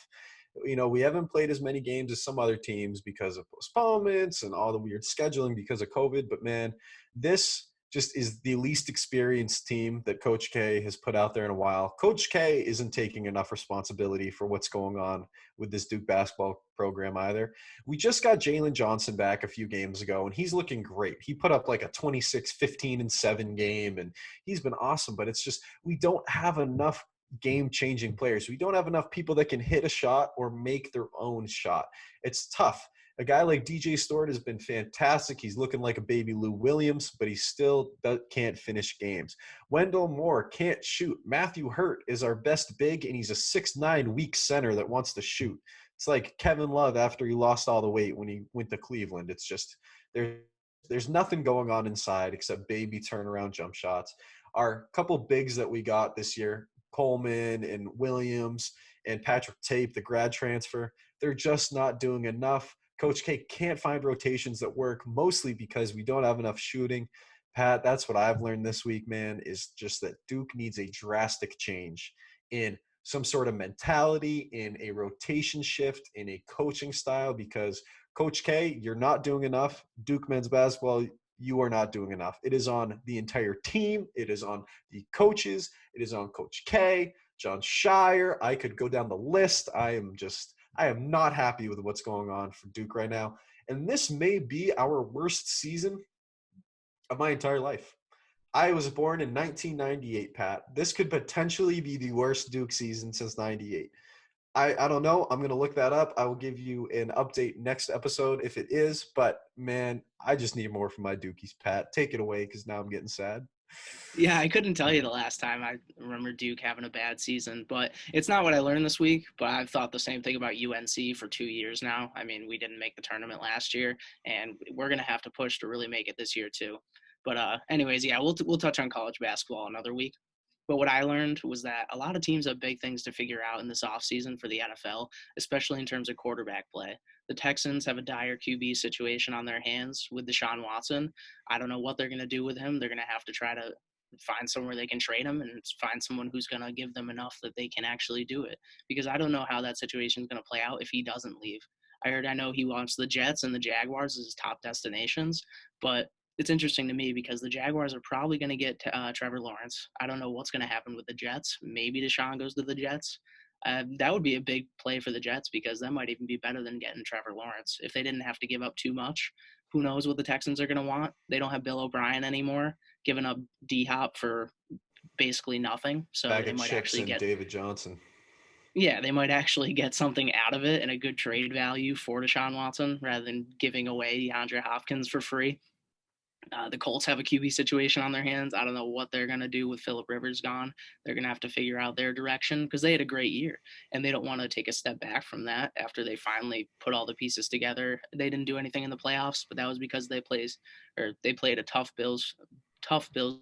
A: We haven't played as many games as some other teams because of postponements and all the weird scheduling because of COVID. But, man, this just is the least experienced team that Coach K has put out there in a while. Coach K isn't taking enough responsibility for what's going on with this Duke basketball program either. We just got Jalen Johnson back a few games ago, and he's looking great. He put up like a 26, 15-7 game, and he's been awesome. But it's just we don't have enough game-changing players. We don't have enough people that can hit a shot or make their own shot. It's tough. A guy like DJ Stewart has been fantastic. He's looking like a baby Lou Williams, but he still can't finish games. Wendell Moore can't shoot. Matthew Hurt is our best big, and he's a 6'9" weak center that wants to shoot. It's like Kevin Love after he lost all the weight when he went to Cleveland. It's just there's nothing going on inside except baby turnaround jump shots. Our couple bigs that we got this year, Coleman and Williams and Patrick Tape, the grad transfer, they're just not doing enough. Coach K can't find rotations that work, mostly because we don't have enough shooting. Pat, that's what I've learned this week, man, is just that Duke needs a drastic change in some sort of mentality, in a rotation shift, in a coaching style, because Coach K, you're not doing enough. Duke men's basketball, you are not doing enough. It is on the entire team. It is on the coaches. It is on Coach K, John Shire. I could go down the list. I am not happy with what's going on for Duke right now. And this may be our worst season of my entire life. I was born in 1998, Pat. This could potentially be the worst Duke season since 98. I don't know. I'm going to look that up. I will give you an update next episode if it is. But, man, I just need more from my Dukies, Pat. Take it away because now I'm getting sad.
B: Yeah, I couldn't tell you the last time I remember Duke having a bad season, but it's not what I learned this week. But I've thought the same thing about UNC for 2 years now. I mean, we didn't make the tournament last year, and we're going to have to push to really make it this year too. But anyways, yeah, we'll touch on college basketball another week. But what I learned was that a lot of teams have big things to figure out in this offseason for the NFL, especially in terms of quarterback play. The Texans have a dire QB situation on their hands with Deshaun Watson. I don't know what they're going to do with him. They're going to have to try to find somewhere they can trade him and find someone who's going to give them enough that they can actually do it. Because I don't know how that situation is going to play out if he doesn't leave. I know he wants the Jets and the Jaguars as his top destinations, but it's interesting to me because the Jaguars are probably going to get Trevor Lawrence. I don't know what's going to happen with the Jets. Maybe Deshaun goes to the Jets. That would be a big play for the Jets because that might even be better than getting Trevor Lawrence. If they didn't have to give up too much, who knows what the Texans are going to want? They don't have Bill O'Brien anymore, giving up D-Hop for basically nothing. So
A: Bag
B: they
A: of
B: might
A: chips
B: actually
A: and
B: get
A: David Johnson.
B: yeah, they might actually get something out of it and a good trade value for Deshaun Watson rather than giving away DeAndre Hopkins for free. The Colts have a QB situation on their hands. I don't know what they're going to do with Phillip Rivers gone. They're going to have to figure out their direction because they had a great year, and they don't want to take a step back from that after they finally put all the pieces together. They didn't do anything in the playoffs, but that was because they played a tough Bills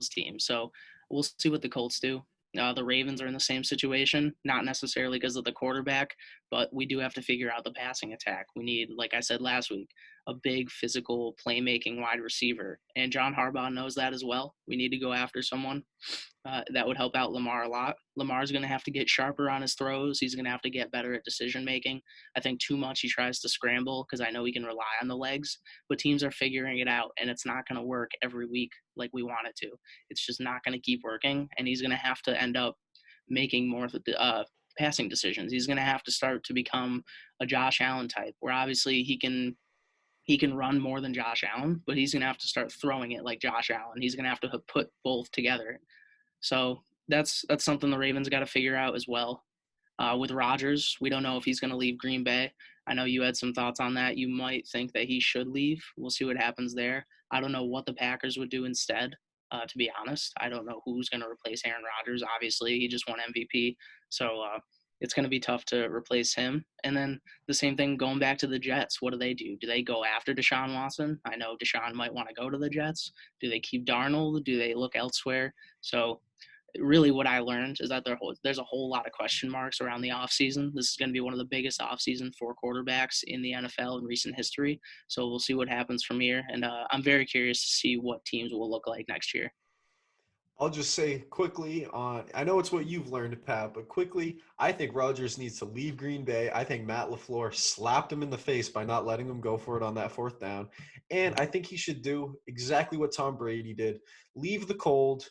B: team. So we'll see what the Colts do. The Ravens are in the same situation, not necessarily because of the quarterback, but we do have to figure out the passing attack. We need, like I said last week, a big physical playmaking wide receiver. And John Harbaugh knows that as well. We need to go after someone that would help out Lamar a lot. Lamar's going to have to get sharper on his throws. He's going to have to get better at decision making. I think too much he tries to scramble because I know he can rely on the legs, but teams are figuring it out, and it's not going to work every week like we want it to. It's just not going to keep working, and he's going to have to end up making more passing decisions. He's going to have to start to become a Josh Allen type, where obviously he can run more than Josh Allen, but he's going to have to start throwing it like Josh Allen. He's going to have to put both together. So that's something the Ravens got to figure out as well. With Rodgers, we don't know if he's going to leave Green Bay. I know you had some thoughts on that. You might think that he should leave. We'll see what happens there. I don't know what the Packers would do instead, to be honest. I don't know who's going to replace Aaron Rodgers. Obviously, he just won MVP. So it's going to be tough to replace him. And then the same thing going back to the Jets. What do? Do they go after Deshaun Watson? I know Deshaun might want to go to the Jets. Do they keep Darnold? Do they look elsewhere? So really what I learned is that there's a whole lot of question marks around the offseason. This is going to be one of the biggest offseasons for quarterbacks in the NFL in recent history. So we'll see what happens from here. And I'm very curious to see what teams will look like next year.
A: I'll just say quickly I know it's what you've learned, Pat, but quickly, I think Rodgers needs to leave Green Bay. I think Matt LaFleur slapped him in the face by not letting him go for it on that fourth down. And I think he should do exactly what Tom Brady did. Leave the cold,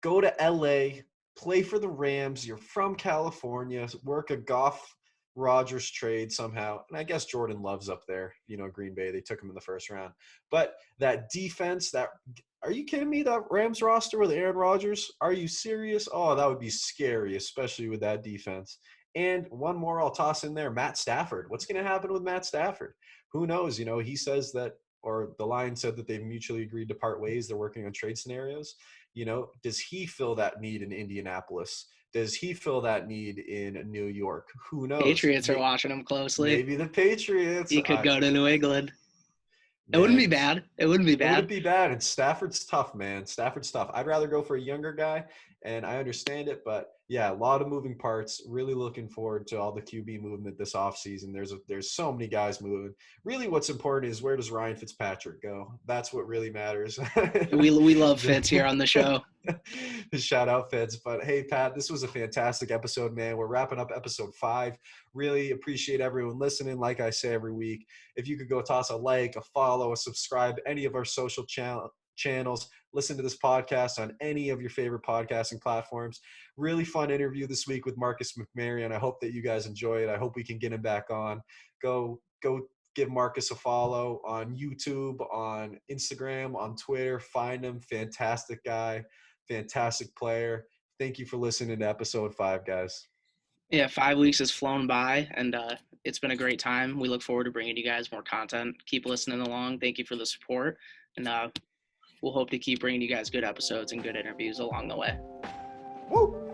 A: go to LA, play for the Rams. You're from California, work a Goff Rodgers trade somehow. And I guess Jordan Love's up there, Green Bay. They took him in the first round. But that defense, are you kidding me? That Rams roster with Aaron Rodgers? Are you serious? Oh, that would be scary, especially with that defense. And one more I'll toss in there, Matt Stafford. What's going to happen with Matt Stafford? Who knows? He says that, or the Lions said that they've mutually agreed to part ways. They're working on trade scenarios. Does he fill that need in Indianapolis? Does he fill that need in New York? Who knows?
B: Patriots are watching him closely.
A: Maybe the Patriots.
B: He could go to New England.
A: Man,
B: it wouldn't be bad. It wouldn't be bad.
A: And Stafford's tough, man. Stafford's tough. I'd rather go for a younger guy, and I understand it. But, yeah, a lot of moving parts. Really looking forward to all the QB movement this offseason. There's so many guys moving. Really what's important is where does Ryan Fitzpatrick go? That's what really matters.
B: We love Fitz here on the show.
A: Shout out Fitz. But, hey, Pat, this was a fantastic episode, man. We're wrapping up episode 5. Really appreciate everyone listening. Like I say every week, if you could go toss a like, a follow, a subscribe to any of our social channels, listen to this podcast on any of your favorite podcasting platforms. Really fun interview this week with Marcus McMaryion. I hope that you guys enjoy it. I hope we can get him back on. Go give Marcus a follow on YouTube, on Instagram, on Twitter. Find him. Fantastic guy, fantastic player. Thank you for listening to episode 5, guys.
B: Yeah, 5 weeks has flown by, and it's been a great time. We look forward to bringing you guys more content. Keep listening along. Thank you for the support, and we'll hope to keep bringing you guys good episodes and good interviews along the way.
A: Woo!